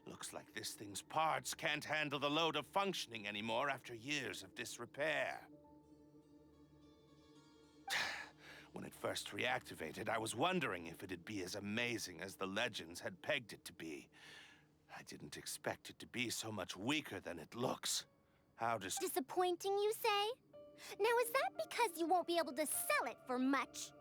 Looks like this thing's parts can't handle the load of functioning anymore after years of disrepair. When it first reactivated, I was wondering if it'd be as amazing as the legends had pegged it to be. I didn't expect it to be so much weaker than it looks. How does... Disappointing, you say? Now, is that because you won't be able to sell it for much?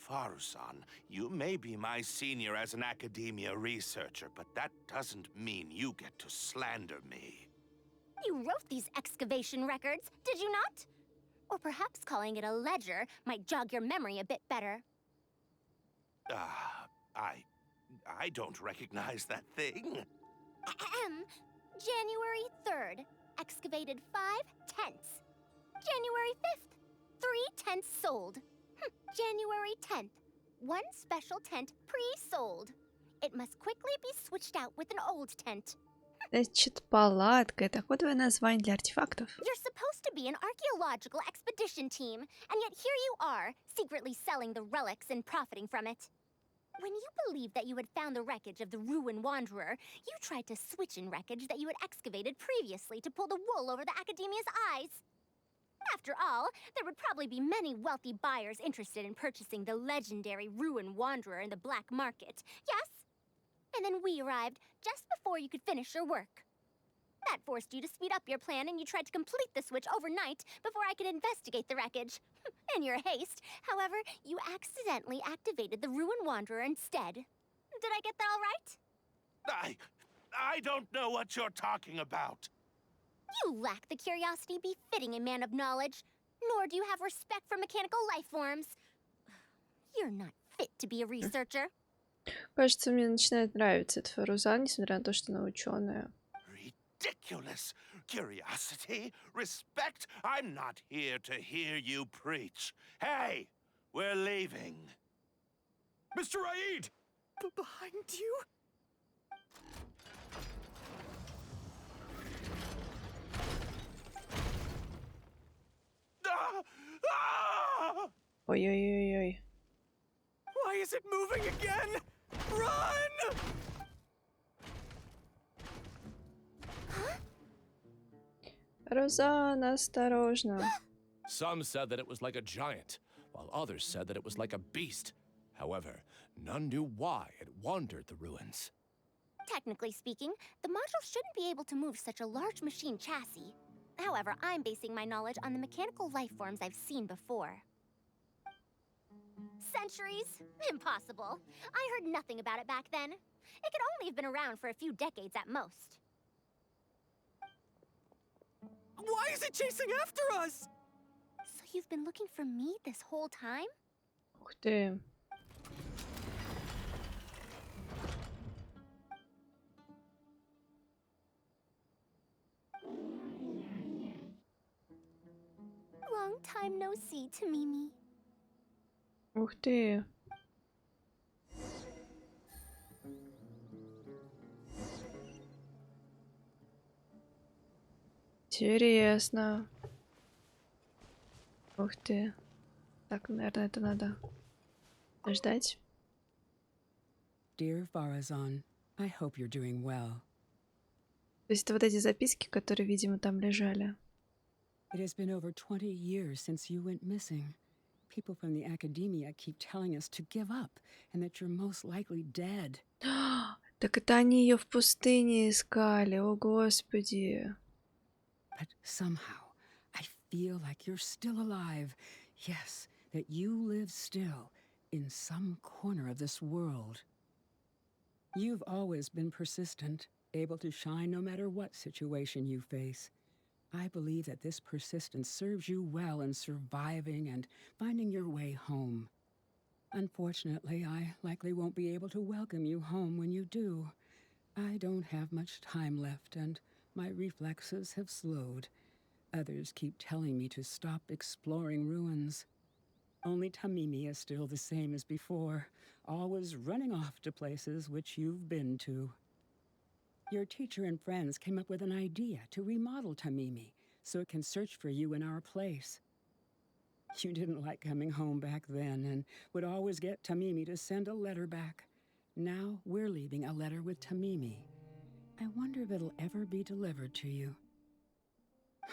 Faruzan, you may be my senior as an academia researcher, but that doesn't mean you get to slander me. You wrote these excavation records, did you not? Or perhaps calling it a ledger might jog your memory a bit better. I don't recognize that thing. January 3rd, excavated 5 tenths. January 5th, 3 tenths sold. January 10th, 1 special tent pre-sold. It must quickly be switched out with an old tent. Значит, палатка — это кодовое название для артефактов. You're supposed to be an archaeological expedition team, and yet here you are, secretly selling the relics and profiting from it. When you believed that you had found the wreckage of the Ruin Wanderer, you tried to switch in wreckage that you had excavated previously to pull the wool over the Academia's eyes. After all, there would probably be many wealthy buyers interested in purchasing the legendary Ruin Wanderer in the black market, yes? And then we arrived just before you could finish your work. That forced you to speed up your plan, and you tried to complete the switch overnight before I could investigate the wreckage. In your haste, however, you accidentally activated the Ruin Wanderer instead. Did I get that all right? I don't know what you're talking about. You lack the curiosity befitting a man of knowledge, nor do you have respect for mechanical life forms. You're not fit to be a researcher. Кажется, мне начинает нравиться этот Фарузан, несмотря на то, что она ученая. Ridiculous. Curiosity? Respect? I'm not here to hear you preach. Hey, we're leaving. Mr. Aid! Behind you? Ой-ой-ой-ой. Why is it moving again? Run! Фарузан, осторожно. Some said that it was like a giant, while others said that it was like a beast. However, none knew why it wandered the ruins. Technically speaking, the module shouldn't be able to move such a large machine chassis. However, I'm basing my knowledge on the mechanical life forms I've seen before. Centuries? Impossible. I heard nothing about it back then. It could only have been around for a few decades at most. Why is it chasing after us? So you've been looking for me this whole time? Ух ты. Long time no see, Tamimi. Ух ты. Интересно. Ух ты. Так, наверное, это надо ждать. Dear Farazan, I hope you're doing well. То есть это вот эти записки, которые, видимо, там лежали. It has been over 20 years since you went missing. People from the academia keep telling us to give up and that you're most likely dead. Так это они ее в пустыне искали, о господи. But somehow, I feel like you're still alive. Yes, that you live still in some corner of this world. You've always been persistent, able to shine no matter what situation you face. I believe that this persistence serves you well in surviving and finding your way home. Unfortunately, I likely won't be able to welcome you home when you do. I don't have much time left, and my reflexes have slowed. Others keep telling me to stop exploring ruins. Only Tamimi is still the same as before, always running off to places which you've been to. Your teacher and friends came up with an idea to remodel Tamimi so it can search for you in our place. You didn't like coming home back then and would always get Tamimi to send a letter back. Now we're leaving a letter with Tamimi. I wonder if it'll ever be delivered to you.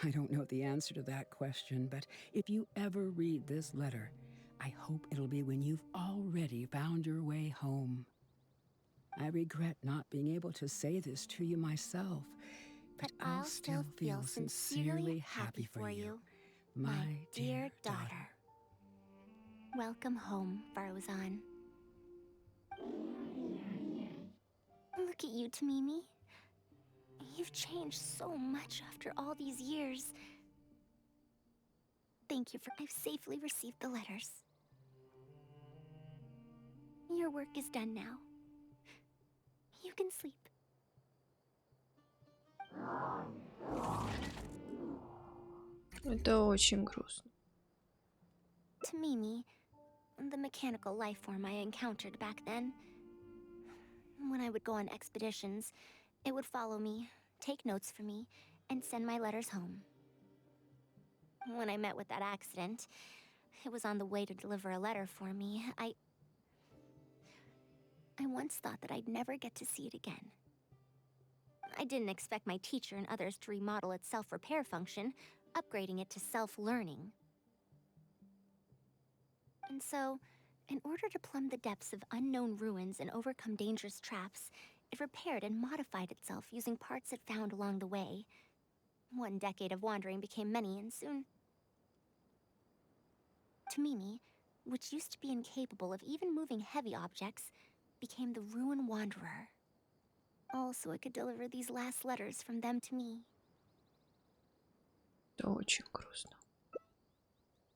I don't know the answer to that question, but if you ever read this letter, I hope it'll be when you've already found your way home. I regret not being able to say this to you myself, but I'll still feel sincerely happy for you, my dear daughter. Welcome home, Faruzan. Look at you, Tamimi. You've changed so much after all these years. Thank you for... I've safely received the letters. Your work is done now. You can sleep. Это очень грустно. Tamimi, the mechanical life form I encountered back then. When I would go on expeditions, it would follow me, take notes for me, and send my letters home. When I met with that accident, it was on the way to deliver a letter for me. I once thought that I'd never get to see it again. I didn't expect my teacher and others to remodel its self-repair function, upgrading it to self-learning. And so, in order to plumb the depths of unknown ruins and overcome dangerous traps, it repaired and modified itself using parts it found along the way. One decade of wandering became many, and soon... Tamimi, which used to be incapable of even moving heavy objects, became the Ruin Wanderer. All so it could deliver these last letters from them to me. Это очень грустно.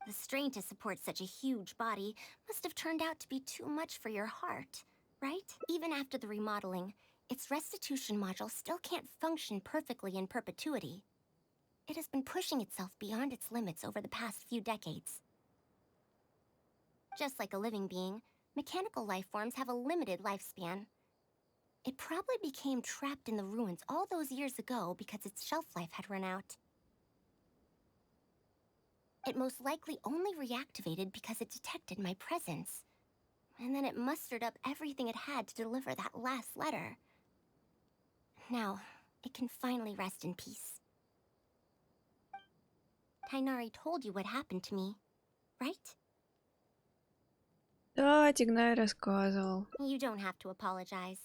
The strain to support such a huge body must have turned out to be too much for your heart, right? Even after the remodeling, its restitution module still can't function perfectly in perpetuity. It has been pushing itself beyond its limits over the past few decades. Just like a living being, mechanical life forms have a limited lifespan. It probably became trapped in the ruins all those years ago because its shelf life had run out. It most likely only reactivated because it detected my presence. And then it mustered up everything it had to deliver that last letter. Now, it can finally rest in peace. Tainari told you what happened to me, right? Да, Тигнай рассказывал. You don't have to apologize.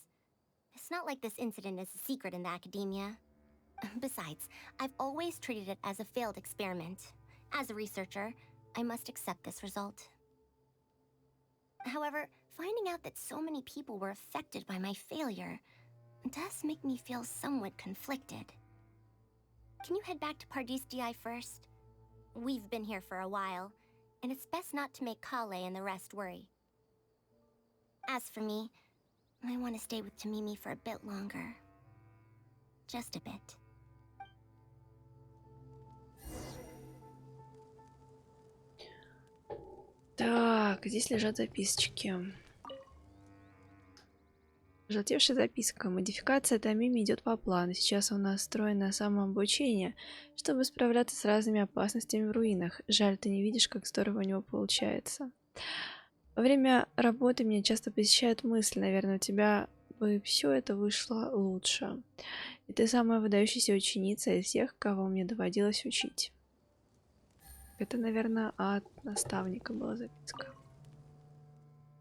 It's not like this incident is a secret in the academia. Besides, I've always treated it as a failed experiment. As a researcher, I must accept this result. However, finding out that so many people were affected by my failure does make me feel somewhat conflicted. Can you head back to Pardis first? We've been here for a while, and it's best not to make Kale and the rest worry. As for me, I want to stay with Tamimi for a bit longer. Just a bit. Так, здесь лежат записочки. Желтевшая записка. Модификация Тамими идет по плану. Сейчас у нас встроено самообучение, чтобы справляться с разными опасностями в руинах. Жаль, ты не видишь, как здорово у него получается. Во время работы меня часто посещают мысли. Наверное, у тебя бы все это вышло лучше. И ты самая выдающаяся ученица из всех, кого мне доводилось учить. Это, наверное, от наставника была записка.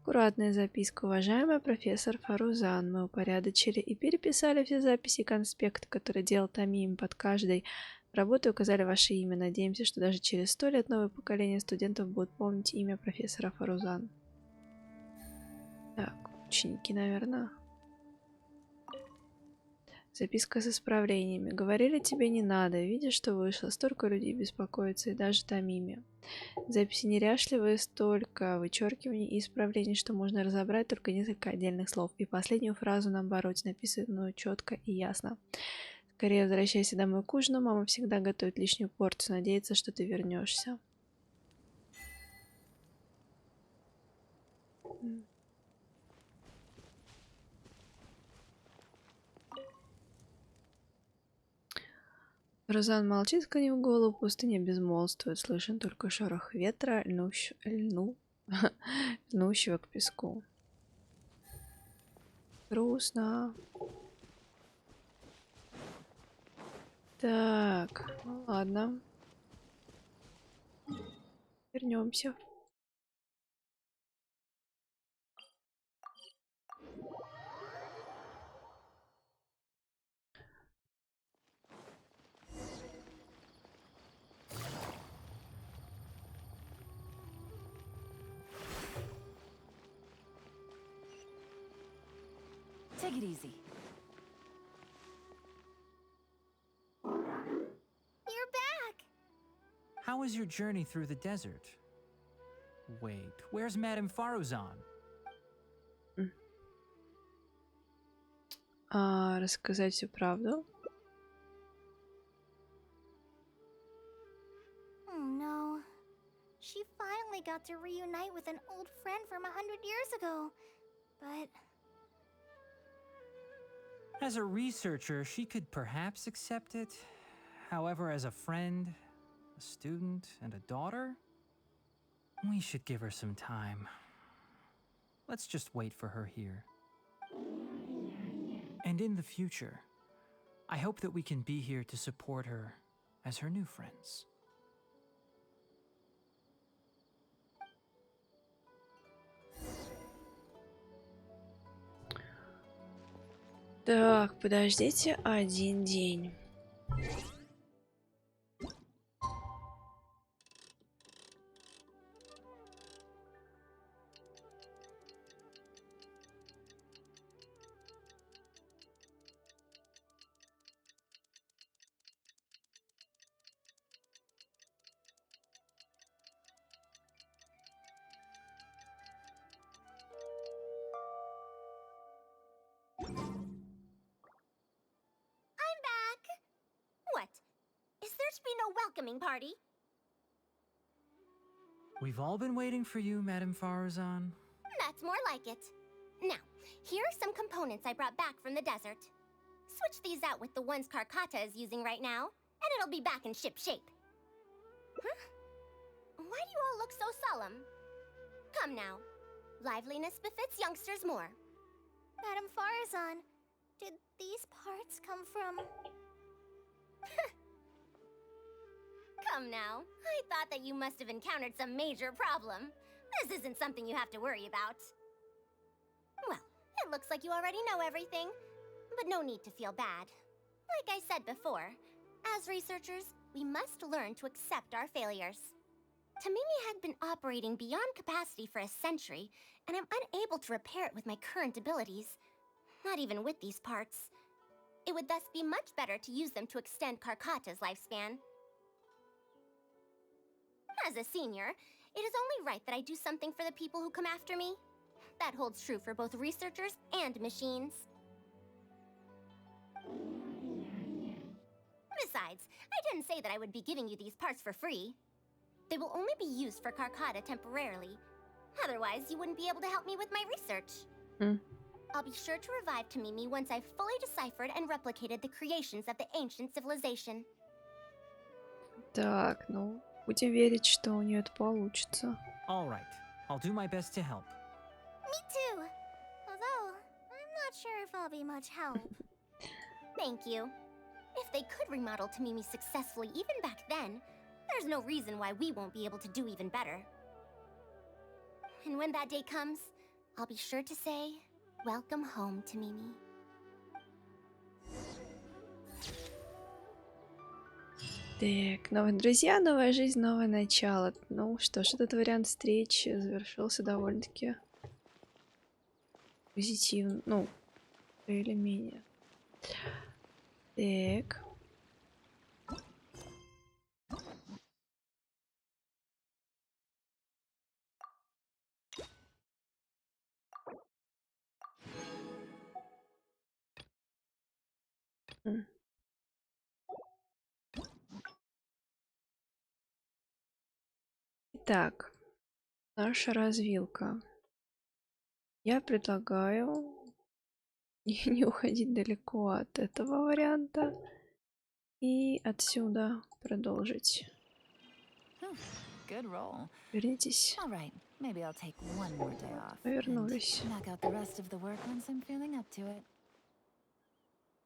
Аккуратная записка. Уважаемый профессор Фарузан, мы упорядочили и переписали все записи и конспекты, которые делал Тамим под каждой работой, указали ваше имя. Надеемся, что даже через 100 лет новое поколение студентов будет помнить имя профессора Фарузан. Так, ученики, наверное. Записка с исправлениями. Говорили, тебе не надо. Видишь, что вышло? Столько людей беспокоится, и даже Тамими. Записи неряшливые, столько вычеркиваний и исправлений, что можно разобрать только несколько отдельных слов. И последнюю фразу, наоборот, написанную четко и ясно. Скорее возвращайся домой к ужину. Мама всегда готовит лишнюю порцию. Надеется, что ты вернешься. Розан молчит, склонив голову, пустыня безмолвствует. Слышен только шорох ветра, льнущего к песку. Грустно. Так, ну ладно. Вернемся. Take it easy. You're back! How was your journey through the desert? Wait, where's Madame Faruzan? Рассказать всю правду? Oh no. She finally got to reunite with an old friend from 100 years ago. But As a researcher, she could perhaps accept it. However, as a friend, a student, and a daughter, we should give her some time. Let's just wait for her here. And in the future, I hope that we can be here to support her as her new friends. Так, подождите один день. I'm back! What? Is there to be no welcoming party? We've all been waiting for you, Madame Faruzan. That's more like it. Now, here are some components I brought back from the desert. Switch these out with the ones Karkata is using right now, and it'll be back in ship shape. Huh? Why do you all look so solemn? Come now. Liveliness befits youngsters more. Madame Farazan, did these parts come from... Come now. I thought that you must have encountered some major problem. This isn't something you have to worry about. Well, it looks like you already know everything. But no need to feel bad. Like I said before, as researchers, we must learn to accept our failures. Tamimi had been operating beyond capacity for a century, and I'm unable to repair it with my current abilities. Not even with these parts. It would thus be much better to use them to extend Karkata's lifespan. As a senior, it is only right that I do something for the people who come after me. That holds true for both researchers and machines. Besides, I didn't say that I would be giving you these parts for free. They will only be used for Karkata temporarily. Otherwise, you wouldn't be able to help me with my research. I'll be sure to revive Tamimi once I've fully deciphered and replicated the creations of the ancient civilization. Так, ну, будем верить, что у нее это получится. All right, I'll do my best to help. Me too. Although, I'm not sure if I'll be much help. Thank you. If they could remodel Tamimi successfully even back then, there's no reason why we won't be able to do even better. And when that day comes, I'll be sure to say, welcome home, Tamimi. Так, новые друзья, новая жизнь, новое начало. Ну что ж, этот вариант встречи завершился довольно-таки позитивно. Ну, более или менее. Так. Итак, наша развилка. Я предлагаю не уходить далеко от этого варианта и отсюда продолжить. Good roll. Вернитесь. All right, maybe I'll take one more day off. Повернулись. And knock out the rest of the work once I'm feeling up to it.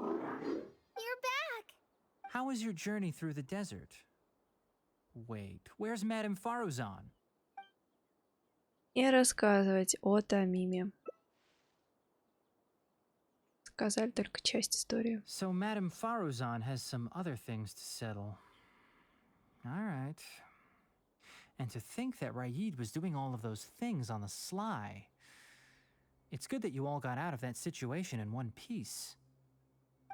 You're back! How was your journey through the desert? Wait, where's Madame Faruzan? И рассказывать о Тамиме. Сказали только часть истории. So Madame Faruzan has some other things to settle. All right. And to think that Raid was doing all of those things on the sly. It's good that you all got out of that situation in one piece.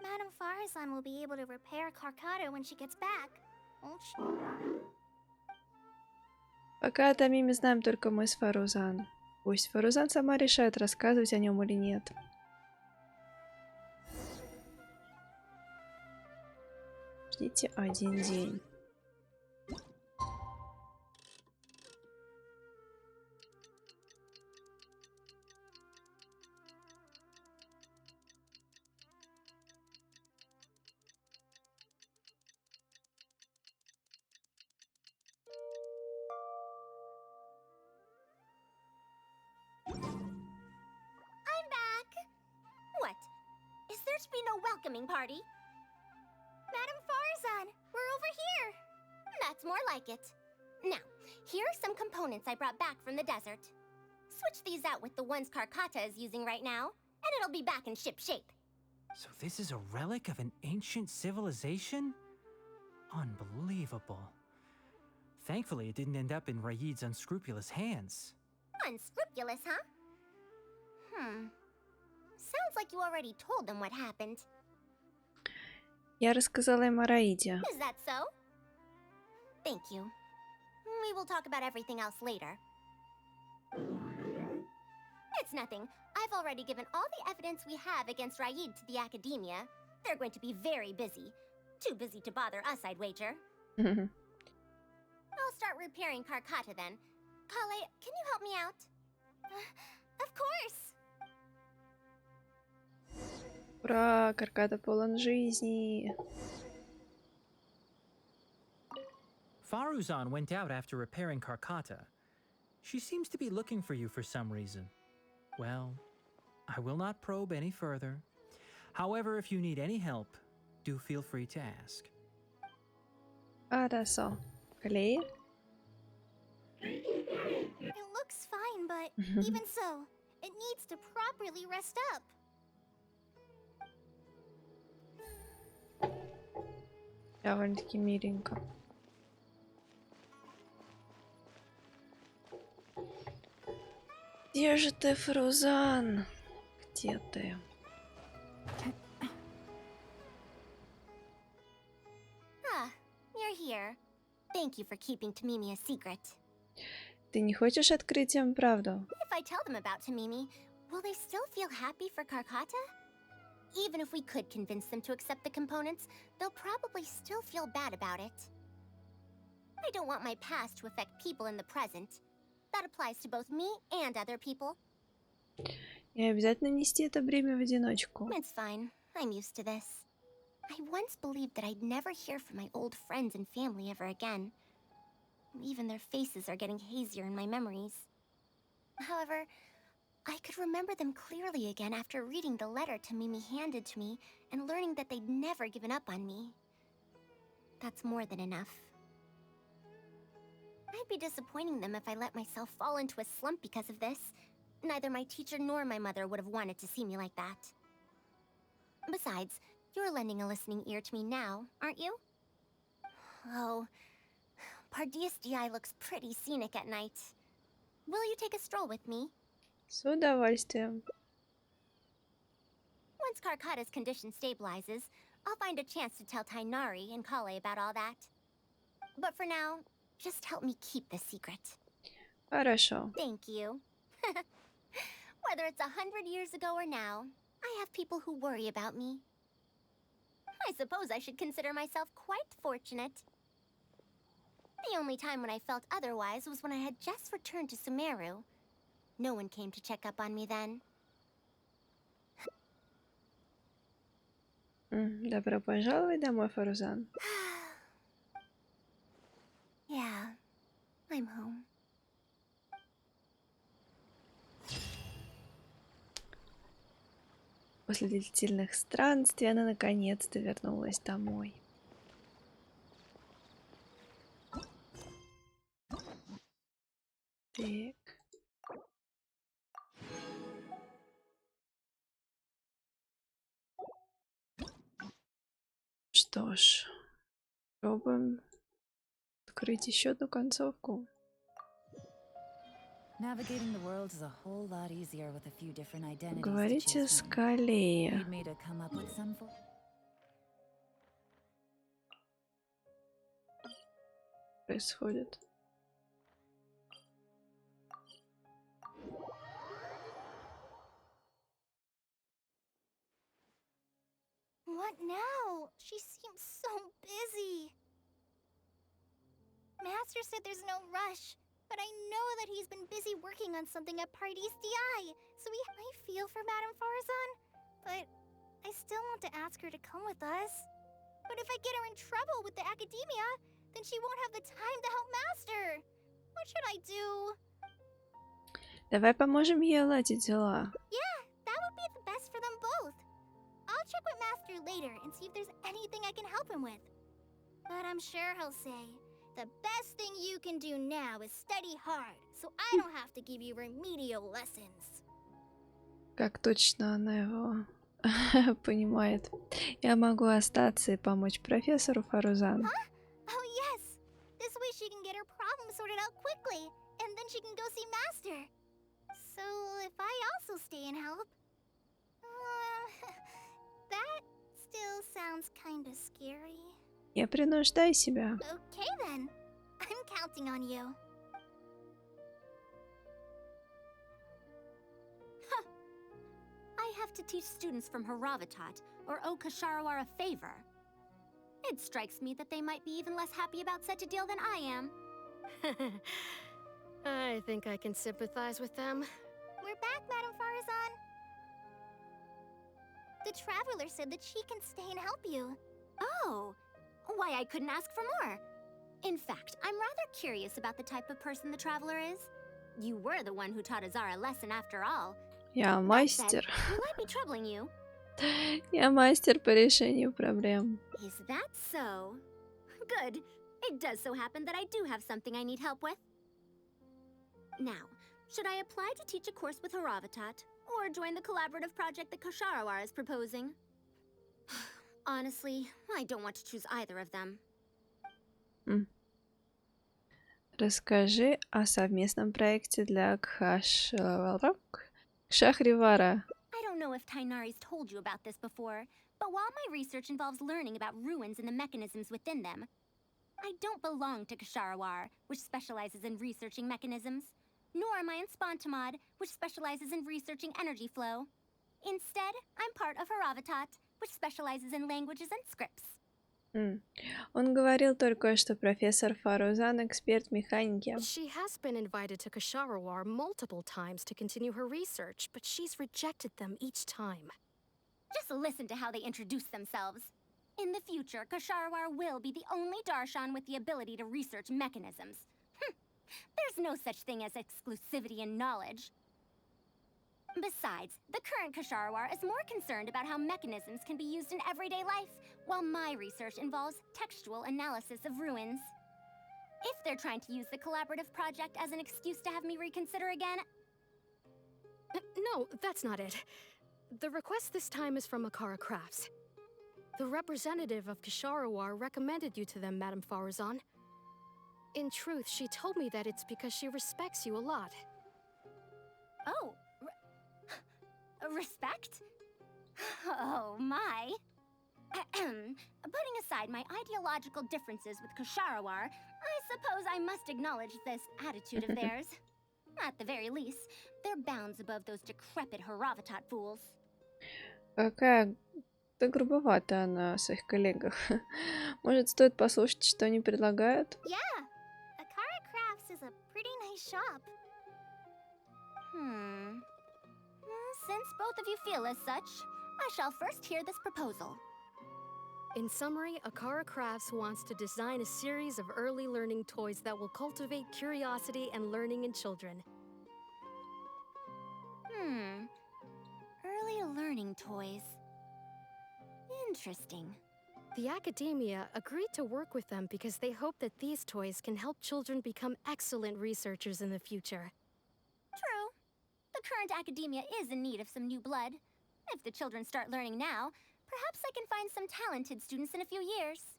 Madame Faruzan will be able to repair Karkata when she gets back, won't she? Пока о Тамиме знаем только мы с Фарузан. Пусть Фарузан сама решает, рассказывать о нем или нет. Ждите один день. I'm back! What? Is there to be no welcoming party? Madame Faruzan, we're over here! That's more like it. Now, here are some components I brought back from the desert. Switch these out with the ones Karkata is using right now, and it'll be back in ship shape. So this is a relic of an ancient civilization? Unbelievable. Thankfully, it didn't end up in Raid's unscrupulous hands. Unscrupulous, huh? Sounds like you already told them what happened. Я рассказала им о Раиде. Is that so? Thank you. We will talk about everything else later. It's nothing. I've already given all the evidence we have against Raid to the Academia. They're going to be very busy. Too busy to bother us, I'd wager. I'll start repairing Karkata then. Kale, can you help me out? Of course! Ура, Карката полон жизни. Faruzan went out after repairing Karkata. She seems to be looking for you for some reason. Well, I will not probe any further. However, if you need any help, do feel free to ask. Хорошо. Калей? It looks fine, but even so, it needs to properly rest up. Довольно-таки миленько. Где же ты, Фарузан? Где ты? Ah, you're here. Thank you for keeping Tamimi a secret. Ты не хочешь открыть им правду? If I tell them about Tamimi, will they still feel happy for Karkata? Even if we could convince them to accept the components, they'll probably still feel bad about it. I don't want my past to affect people in the present. That applies to both me and other people. Не обязательно нести это бремя в одиночку. It's fine. I'm used to this. I once believed that I'd never hear from my old friends and family ever again. Even their faces are getting hazier in my memories. However, I could remember them clearly again after reading the letter Tamimi handed to me and learning that they'd never given up on me. That's more than enough. I'd be disappointing them if I let myself fall into a slump because of this. Neither my teacher nor my mother would have wanted to see me like that. Besides, you're lending a listening ear to me now, aren't you? Oh, Pardees DI looks pretty scenic at night. Will you take a stroll with me? С удовольствием. Once Karkata's condition stabilizes, I'll find a chance to tell Tainari and Kale about all that. But for now, just help me keep the secret. Хорошо. Thank you. Whether it's 100 years ago or now, I have people who worry about me. I suppose I should consider myself quite fortunate. The only time when I felt otherwise was when I had just returned to Sumeru. No one came to check up on me then. Добро пожаловать домой, Фарузан. Yeah, I'm home. После длительных странствий она наконец-то вернулась домой. Так. Что ж, пробуем открыть еще одну концовку. Navigating the world is a whole lot easier with a few different identities to Говорите choose с from. Калея. Need me to come up with some for... Происходит. What now? She seems so busy. Master said there's no rush, but I know that he's been busy working on something at Pardees DI, so I feel for Madame Farzan, but I still want to ask her to come with us. But if I get her in trouble with the academia, then she won't have the time to help Master. What should I do? Давай поможем ей ладить дела. Yeah, that would be the best for them both. I'll check with Master later and see if there's anything I can help him with. But I'm sure he'll say, the best thing you can do now is study hard, so I don't have to give you remedial lessons. Как точно она его понимает. Я могу остаться и помочь профессору Фарузан. Huh? Oh yes! This way she can get her problem sorted out quickly, and then she can go see Master. So if I also stay and help... that still sounds kinda scary. Не принуждай себя. Okay then. I'm counting on you. Huh. I have to teach students from Haravatat or owe Kasharawar a favor. It strikes me that they might be even less happy about such a deal than I am. I think I can sympathize with them. We're back, Madame Farazan. The Traveler said that she can stay and help you. Oh, why I couldn't ask for more. In fact, I'm rather curious about the type of person the Traveler is. You were the one who taught Azara a lesson after all. Я That said, мастер. will I be troubling you? Я мастер по решению проблем. Is that so? Good. It does so happen that I do have something I need help with. Now, should I apply to teach a course with Haravatat, or join the collaborative project that Kosharawar is proposing? Honestly, I don't want to choose either of them. М. Расскажи о совместном проекте для Кшахривара. I don't know if Tainari's told you about this before, but while my research involves learning about ruins and the mechanisms within them, I don't belong to Kasharawar, which specializes in researching mechanisms, nor am I in Spontamod, which specializes in researching energy flow. Instead, I'm part of Haravatat, which specializes in languages and scripts. Он говорил только, что профессор Фарузан эксперт в механике. She has been invited to Kasharawar multiple times to continue her research, but she's rejected them each time. Just listen to how they introduce themselves. In the future, Kasharawar will be the only Darshan with the ability to research mechanisms. There's no such thing as exclusivity in knowledge. Besides, the current Kasharawar is more concerned about how mechanisms can be used in everyday life, while my research involves textual analysis of ruins. If they're trying to use the collaborative project as an excuse to have me reconsider again... No, that's not it. The request this time is from Akara Crafts. The representative of Kasharawar recommended you to them, Madame Faruzan. In truth, she told me that it's because she respects you a lot. Oh, respect? Oh, my. Putting aside my ideological differences with Kasharawar, I suppose I must acknowledge this attitude of theirs. At the very least, they're bounds above those decrepit Haravatat fools. Какая-то грубовата она о своих коллегах. Может, стоит послушать, что они предлагают? Yeah, Akara Crafts is a pretty nice shop. Since both of you feel as such, I shall first hear this proposal. In summary, Akara Crafts wants to design a series of early learning toys that will cultivate curiosity and learning in children. Early learning toys. Interesting. The academia agreed to work with them because they hope that these toys can help children become excellent researchers in the future. True. The current academia is in need of some new blood. If the children start learning now, perhaps I can find some talented students in a few years.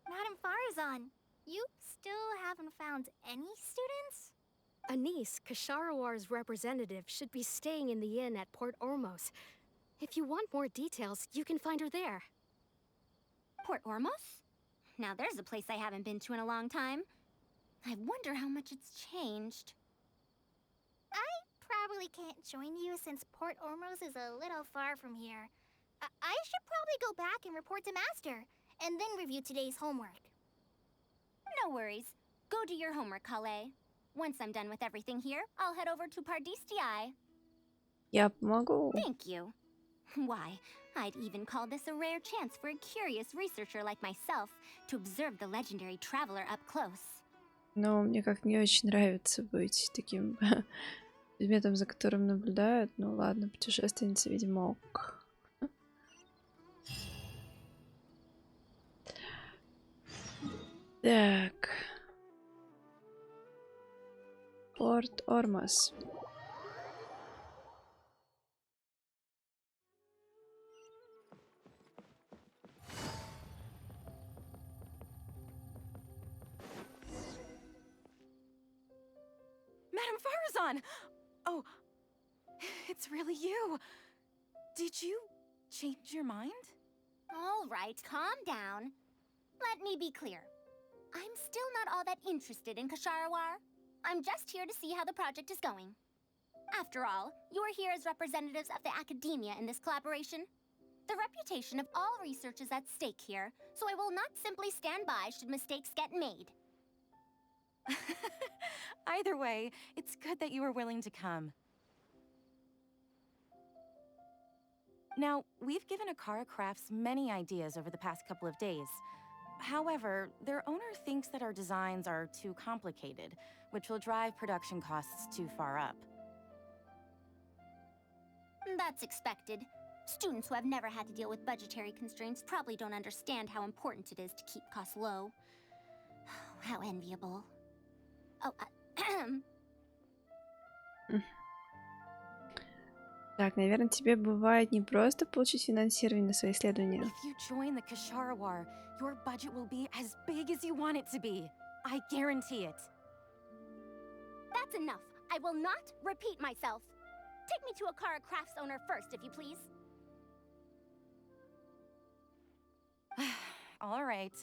Madame Farazan, you still haven't found any students? Anise, Kasharawar's representative, should be staying in the inn at Port Ormos. If you want more details, you can find her there. Port Ormos? Now there's a place I haven't been to in a long time. I wonder how much it's changed. I probably can't join you since Port Ormos is a little far from here. I should probably go back and report to Master, and then review today's homework. No worries. Go do your homework, Kale. Once I'm done with everything here, I'll head over to Pardistiai. Я помогу. Thank you. Why, I'd even call this a rare chance for a curious researcher like myself to observe the legendary traveler up close. Но мне как не очень нравится быть таким предметом, за которым наблюдают. Ну ладно, путешественница, видимо, ок. Так. Порт Ормос. Madame Farazan! Oh, it's really you. Did you change your mind? All right, calm down. Let me be clear. I'm still not all that interested in Kasharawar. I'm just here to see how the project is going. After all, you're here as representatives of the academia in this collaboration. The reputation of all research is at stake here, so I will not simply stand by should mistakes get made. Either way, it's good that you were willing to come. Now, we've given Akara Crafts many ideas over the past couple of days. However, their owner thinks that our designs are too complicated, which will drive production costs too far up. That's expected. Students who have never had to deal with budgetary constraints probably don't understand how important it is to keep costs low. How enviable. Oh, Так, наверное, тебе бывает не просто получить финансирование на свои исследования. If you join the Kasharawar, your budget will be as big as you want it to be. I guarantee it. That's enough. I will not repeat myself. Take me to a Kara Crafts owner first, if you please. All right.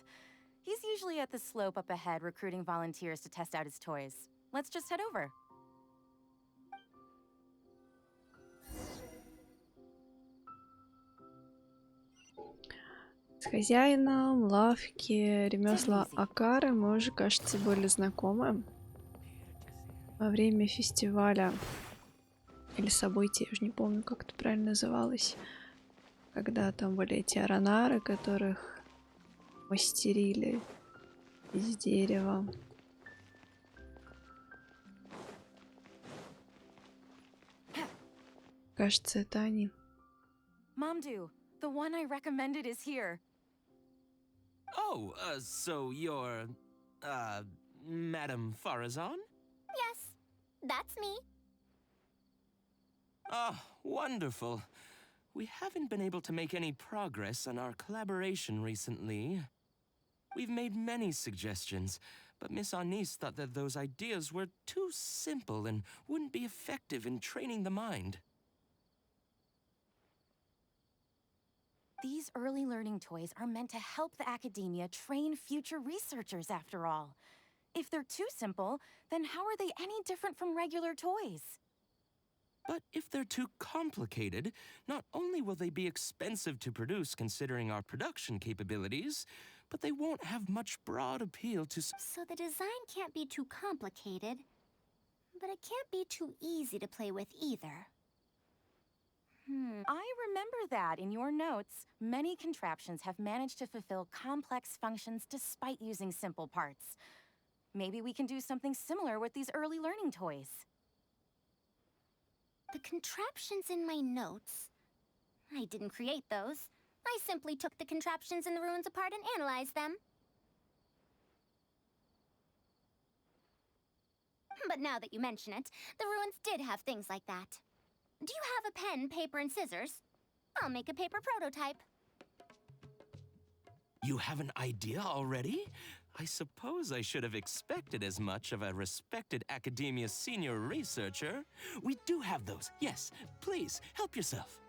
He's usually at the slope up ahead recruiting volunteers to test out his toys. Let's just head over. С хозяином лавки ремесла Акары мы уже, кажется, были знакомы во время фестиваля или события, я уже не помню, как это правильно называлось, когда там были эти аронары, которых мастерили из дерева. Кажется, это они. Mamdu, the one I recommended is here. Oh, so you're, Madam Faruzan? Yes, that's me. Ah, wonderful. We haven't been able to make any progress on our collaboration recently. We've made many suggestions, but Miss Anis thought that those ideas were too simple and wouldn't be effective in training the mind. These early learning toys are meant to help the academia train future researchers, after all. If they're too simple, then how are they any different from regular toys? But if they're too complicated, not only will they be expensive to produce considering our production capabilities, but they won't have much broad appeal to... So the design can't be too complicated, but it can't be too easy to play with either. I remember that in your notes. Many contraptions have managed to fulfill complex functions despite using simple parts. Maybe we can do something similar with these early learning toys. The contraptions in my notes? I didn't create those. I simply took the contraptions in the ruins apart and analyzed them. But now that you mention it, the ruins did have things like that. Do you have a pen, paper, and scissors? I'll make a paper prototype. You have an idea already? I suppose I should have expected as much of a respected academia senior researcher. We do have those. Yes, please, help yourself.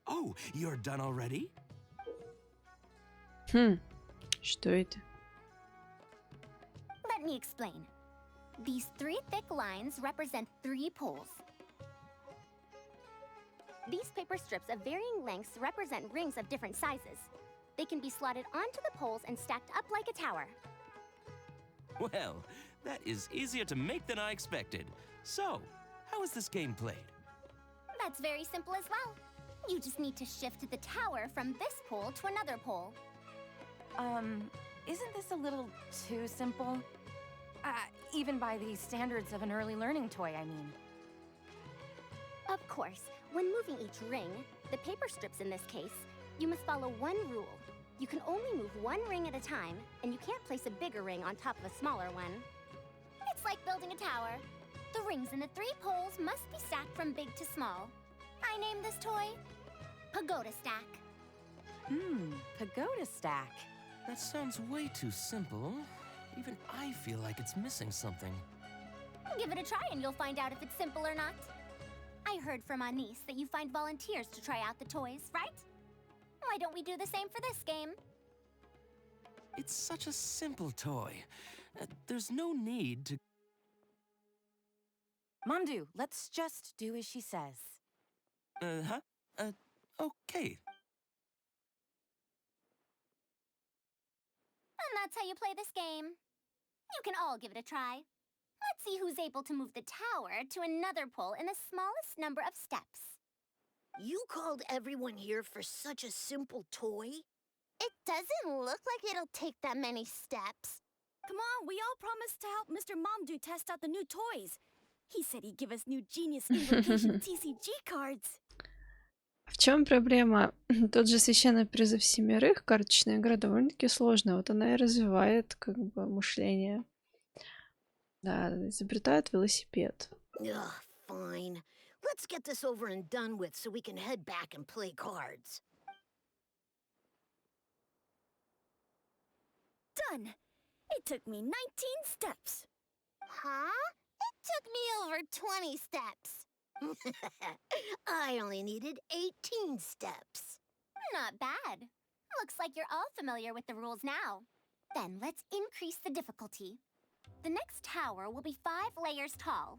Oh, you're done already? Что это? Let me explain. These 3 thick lines represent 3 poles. These paper strips of varying lengths represent rings of different sizes. They can be slotted onto the poles and stacked up like a tower. Well, that is easier to make than I expected. So, how is this game played? That's very simple as well. You just need to shift the tower from this pole to another pole. Isn't this a little too simple? Even by the standards of an early learning toy, I mean. Of course, when moving each ring, the paper strips in this case, you must follow one rule. You can only move one ring at a time, and you can't place a bigger ring on top of a smaller one. It's like building a tower. The rings in the 3 poles must be stacked from big to small. I named this toy Pagoda Stack. Pagoda Stack. That sounds way too simple. Even I feel like it's missing something. Give it a try and you'll find out if it's simple or not. I heard from Anis that you find volunteers to try out the toys, right? Why don't we do the same for this game? It's such a simple toy. There's no need to... Mamdu, let's just do as she says. Okay. And that's how you play this game. You can all give it a try. Let's see who's able to move the tower to another pole in the smallest number of steps. You called everyone here for such a simple toy? It doesn't look like it'll take that many steps. Come on, we all promised to help Mr. Mamdu test out the new toys. He said he'd give us new genius invocation TCG cards. В чем проблема? Тот же священный призыв семерых, карточная игра довольно-таки сложная. Вот она и развивает как бы мышление. Да, изобретают велосипед. Ugh, fine. Let's get this over and done with so we can head back and play cards. Done! It took me 19 steps. Huh? It took me over 20 steps. I only needed 18 steps. Not bad. Looks like you're all familiar with the rules now. Then let's increase the difficulty. The next tower will be 5 layers tall.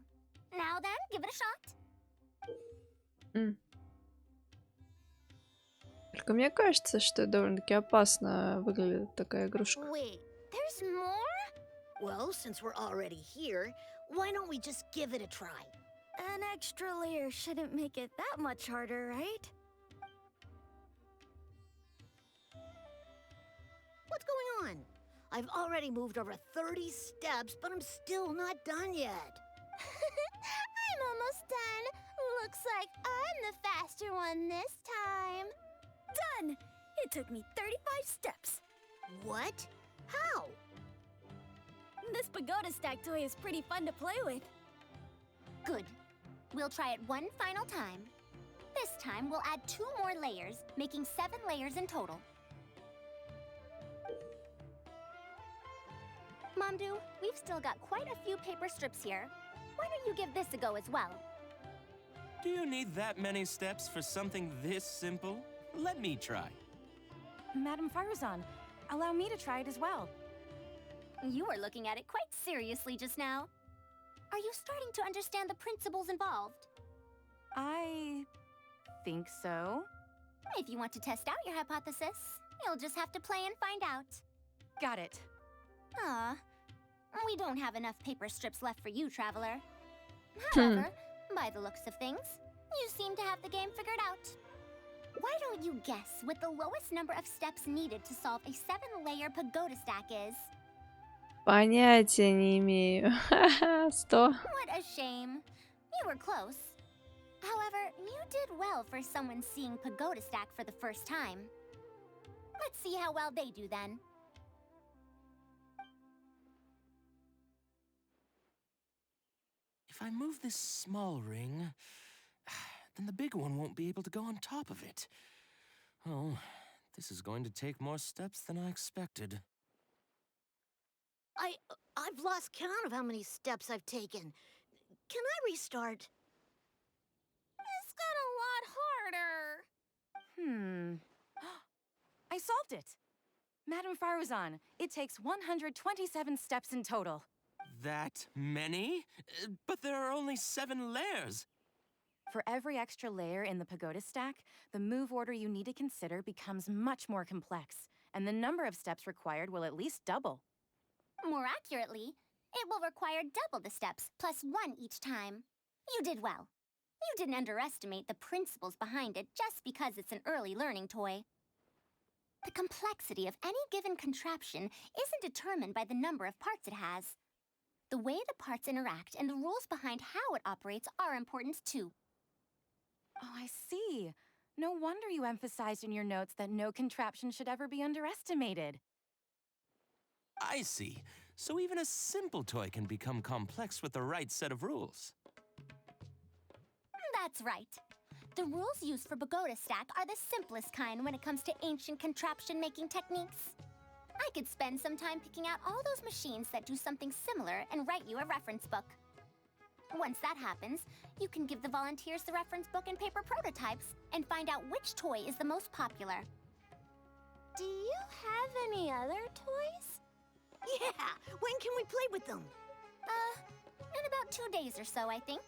Now then, give it a shot. Только мне кажется, что довольно-таки опасно выглядит такая игрушка. Wait, there's more? Well, since we're already here, why don't we just give it a try? An extra layer shouldn't make it that much harder, right? What's going on? I've already moved over 30 steps, but I'm still not done yet. I'm almost done. Looks like I'm the faster one this time. Done! It took me 35 steps. What? How? This pagoda stack toy is pretty fun to play with. Good. We'll try it one final time. This time, we'll add 2 more layers, making 7 layers in total. Mamdu, we've still got quite a few paper strips here. Why don't you give this a go as well? Do you need that many steps for something this simple? Let me try. Madam Faruzan, allow me to try it as well. You were looking at it quite seriously just now. Are you starting to understand the principles involved? I think so. If you want to test out your hypothesis, you'll just have to play and find out. Got it. We don't have enough paper strips left for you, Traveler. However, by the looks of things, you seem to have the game figured out. Why don't you guess what the lowest number of steps needed to solve a 7-layer pagoda stack is? Понятия не имею. 100. What a shame. You were close. However, you did well for someone seeing pagoda stack for the first time. Let's see how well they do then. If I move this small ring, then the big one won't be able to go on top of it. Oh, this is going to take more steps than I expected. I've lost count of how many steps I've taken. Can I restart? This got a lot harder. I solved it! Madam Faruzan, it takes 127 steps in total. That many? But there are only 7 layers. For every extra layer in the pagoda stack, the move order you need to consider becomes much more complex, and the number of steps required will at least double. More accurately, it will require double the steps, plus 1 each time. You did well. You didn't underestimate the principles behind it just because it's an early learning toy. The complexity of any given contraption isn't determined by the number of parts it has. The way the parts interact and the rules behind how it operates are important too. Oh, I see. No wonder you emphasized in your notes that no contraption should ever be underestimated. I see. So even a simple toy can become complex with the right set of rules. That's right. The rules used for Pagoda Stack are the simplest kind when it comes to ancient contraption-making techniques. I could spend some time picking out all those machines that do something similar and write you a reference book. Once that happens, you can give the volunteers the reference book and paper prototypes and find out which toy is the most popular. Do you have any other toys? Yeah! When can we play with them? In about 2 days or so, I think.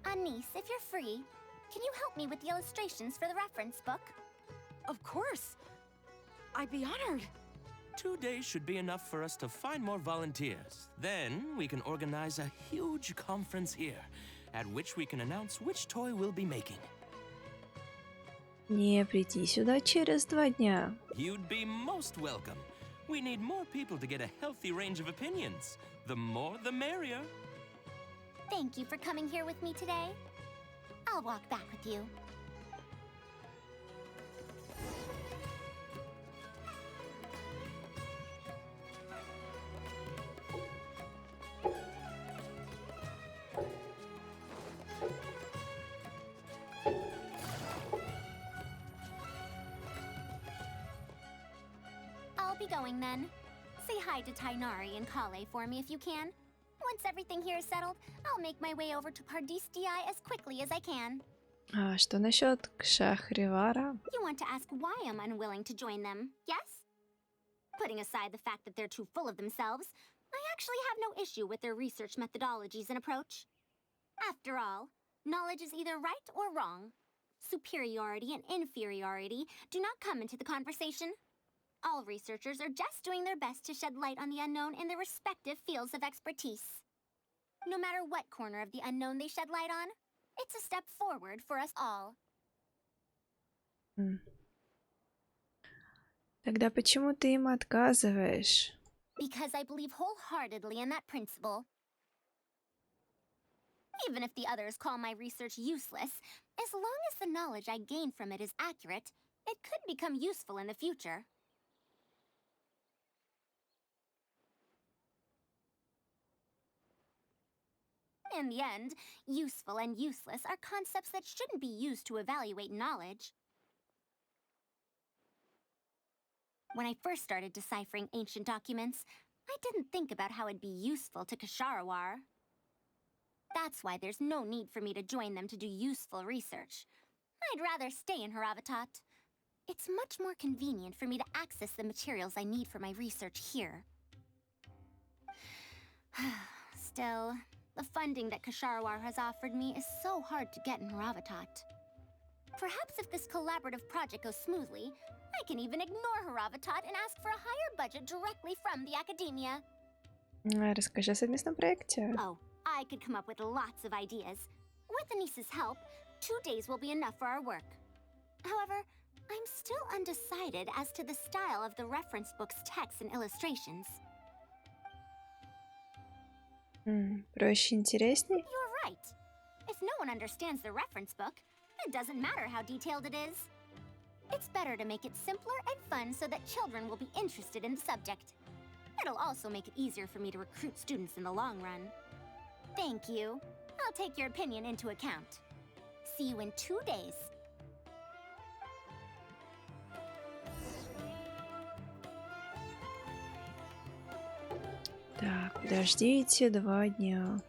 Anise, if you're free, can you help me with the illustrations for the reference book? Of course! I'd be honored. 2 days should be enough for us to find more volunteers. Then we can organize a huge conference here, at which we can announce which toy we'll be making. Не прийти сюда через 2 дня. You'd be most welcome. We need more people to get a healthy range of opinions. The more, the merrier. Thank you for coming here with me today. I'll walk back with you. be going then. Say hi to Tainari and Kale for me if you can. Once everything here is settled, I'll make my way over to Pardistii as quickly as I can. А что насчет Кшахривара? You want to ask why I'm unwilling to join them, yes? Putting aside the fact that they're too full of themselves, I actually have no issue with their research methodologies and approach. After all, knowledge is either right or wrong. Superiority and inferiority do not come into the conversation. All researchers are just doing their best to shed light on the unknown in their respective fields of expertise. No matter what corner of the unknown they shed light on, it's a step forward for us all. Тогда почему ты им отказываешь? Because I believe wholeheartedly in that principle. Even if the others call my research useless, as long as the knowledge I gain from it is accurate, it could become useful in the future. In the end, useful and useless are concepts that shouldn't be used to evaluate knowledge. When I first started deciphering ancient documents, I didn't think about how it'd be useful to Ksharawar. That's why there's no need for me to join them to do useful research. I'd rather stay in Haravatat. It's much more convenient for me to access the materials I need for my research here. Still, the funding that Ksharawar has offered me is so hard to get in Haravatat. Perhaps if this collaborative project goes smoothly, I can even ignore Haravatat and ask for a higher budget directly from the academia. Расскажи о совместном проекте. Oh, I could come up with lots of ideas. With Anis's help, 2 days will be enough for our work. However, I'm still undecided as to the style of the reference book's text and illustrations. Проще, интересней? You're right. If no one understands the reference book, it doesn't matter how detailed it is. It's better to make it simpler and fun so that children will be interested in the subject. It'll also make it easier for me to recruit students in the long run. Thank you. I'll take your opinion into account. See you in 2 days. Так, подождите 2 дня.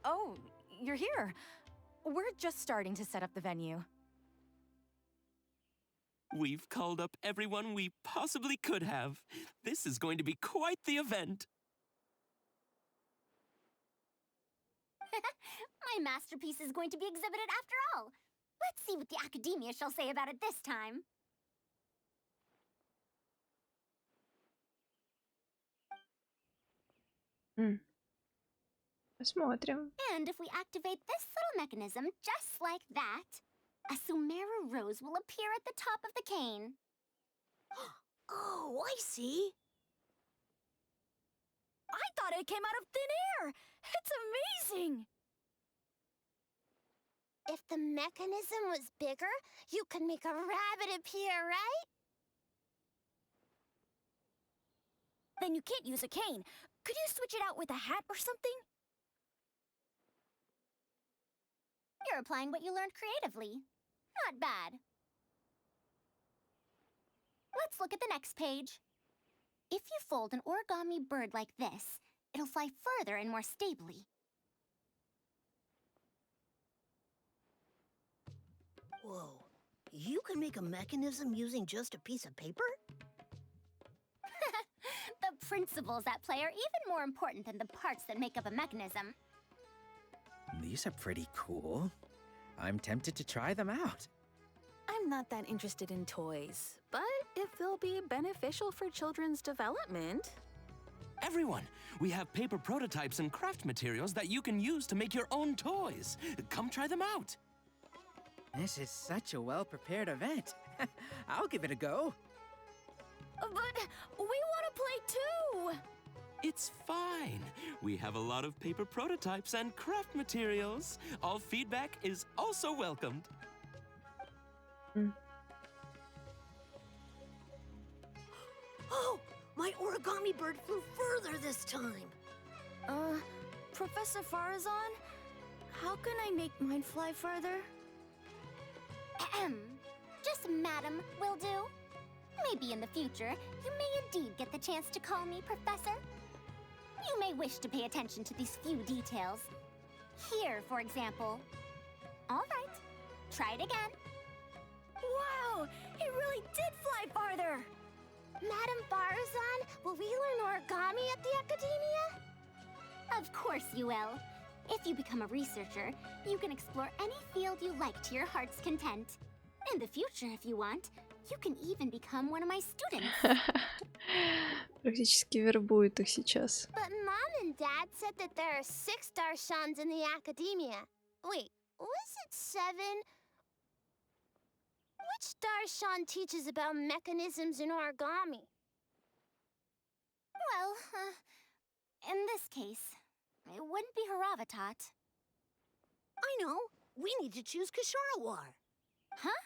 Oh, you're here. We're just starting to set up the venue. We've called up everyone we possibly could have. This is going to be quite the event. My masterpiece is going to be exhibited after all. Let's see what the academia shall say about it this time. Посмотрим. And if we activate this little mechanism just like that, a Sumeru rose will appear at the top of the cane. Oh, I see. I thought it came out of thin air! It's amazing! If the mechanism was bigger, you could make a rabbit appear, right? Then you can't use a cane. Could you switch it out with a hat or something? You're applying what you learned creatively. Not bad. Let's look at the next page. If you fold an origami bird like this, it'll fly further and more stably. Whoa. You can make a mechanism using just a piece of paper? The principles at play are even more important than the parts that make up a mechanism. These are pretty cool. I'm tempted to try them out. I'm I'm not that interested in toys, but if they'll be beneficial for children's development. Everyone, we have paper prototypes and craft materials that you can use to make your own toys. Come try them out. This is such a well-prepared event. I'll give it a go. But we want to play too! It's fine. We have a lot of paper prototypes and craft materials. All feedback is also welcomed. Oh, my origami bird flew further this time. Professor Faruzan, how can I make mine fly further? Just madam will do. Maybe in the future, you may indeed get the chance to call me Professor. You may wish to pay attention to these few details. Here, for example. All right, try it again. Wow, it really did fly farther! Madam Faruzan, will we learn origami at the Academia? Of course you will. If you become a researcher, you can explore any field you like to your heart's content. In the future, if you want, you can even become one of my students. Практически вербует их сейчас. But Mom and Dad said that there are 6 Darshans in the Academia. Wait, was it 7? Which Darshan teaches about mechanisms in origami? Well, in this case, it wouldn't be Haravatat. I know. We need to choose Kasharawar. Huh?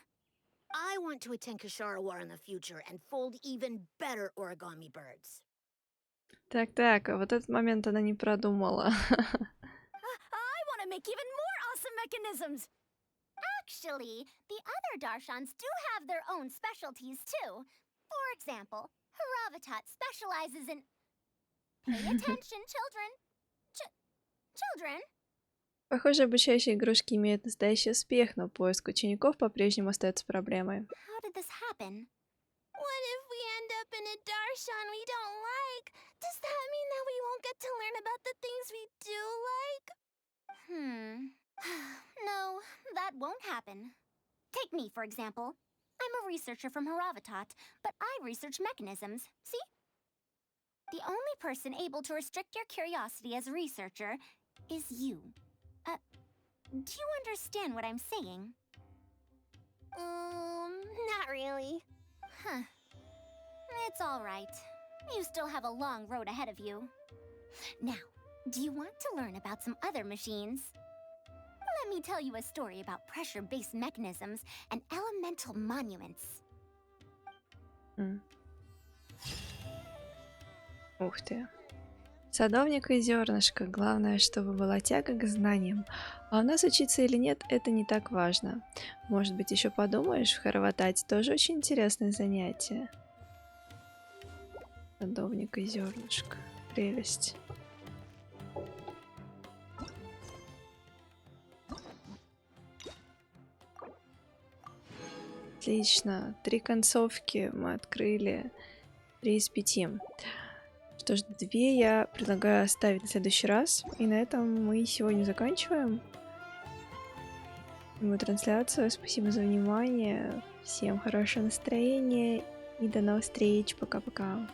I want to attend Kasharawar in the future and fold even better origami birds. Так, а вот этот момент она не продумала. I want to make even more awesome mechanisms! Actually, the other Darshans do have their own specialties too. For example, Haravatat specializes in... Pay attention, children. Children? Похоже, обучающие игрушки имеют настоящий успех, но поиск учеников по-прежнему остается проблемой. How did this happen? What if we end up in a Darshan we don't like? Does that mean that we won't get to learn about the things we do like? No, that won't happen. Take me, for example. I'm a researcher from Haravatat, but I research mechanisms. See? The only person able to restrict your curiosity as a researcher is you. Do you understand what I'm saying? Not really. Huh. It's all right. You still have a long road ahead of you. Now, do you want to learn about some other machines? Let me tell you a story about pressure-based mechanisms and elemental monuments. Ух ты. Садовник и зернышко. Главное, чтобы была тяга к знаниям. А у нас учиться или нет, это не так важно. Может быть, еще подумаешь, в Харватате тоже очень интересное занятие. Садовник и зернышко. Прелесть. Отлично. 3 концовки мы открыли. 3 из 5. Что ж, 2 я предлагаю оставить на следующий раз. И на этом мы сегодня заканчиваем мою трансляцию. Спасибо за внимание. Всем хорошего настроения. И до новых встреч. Пока-пока.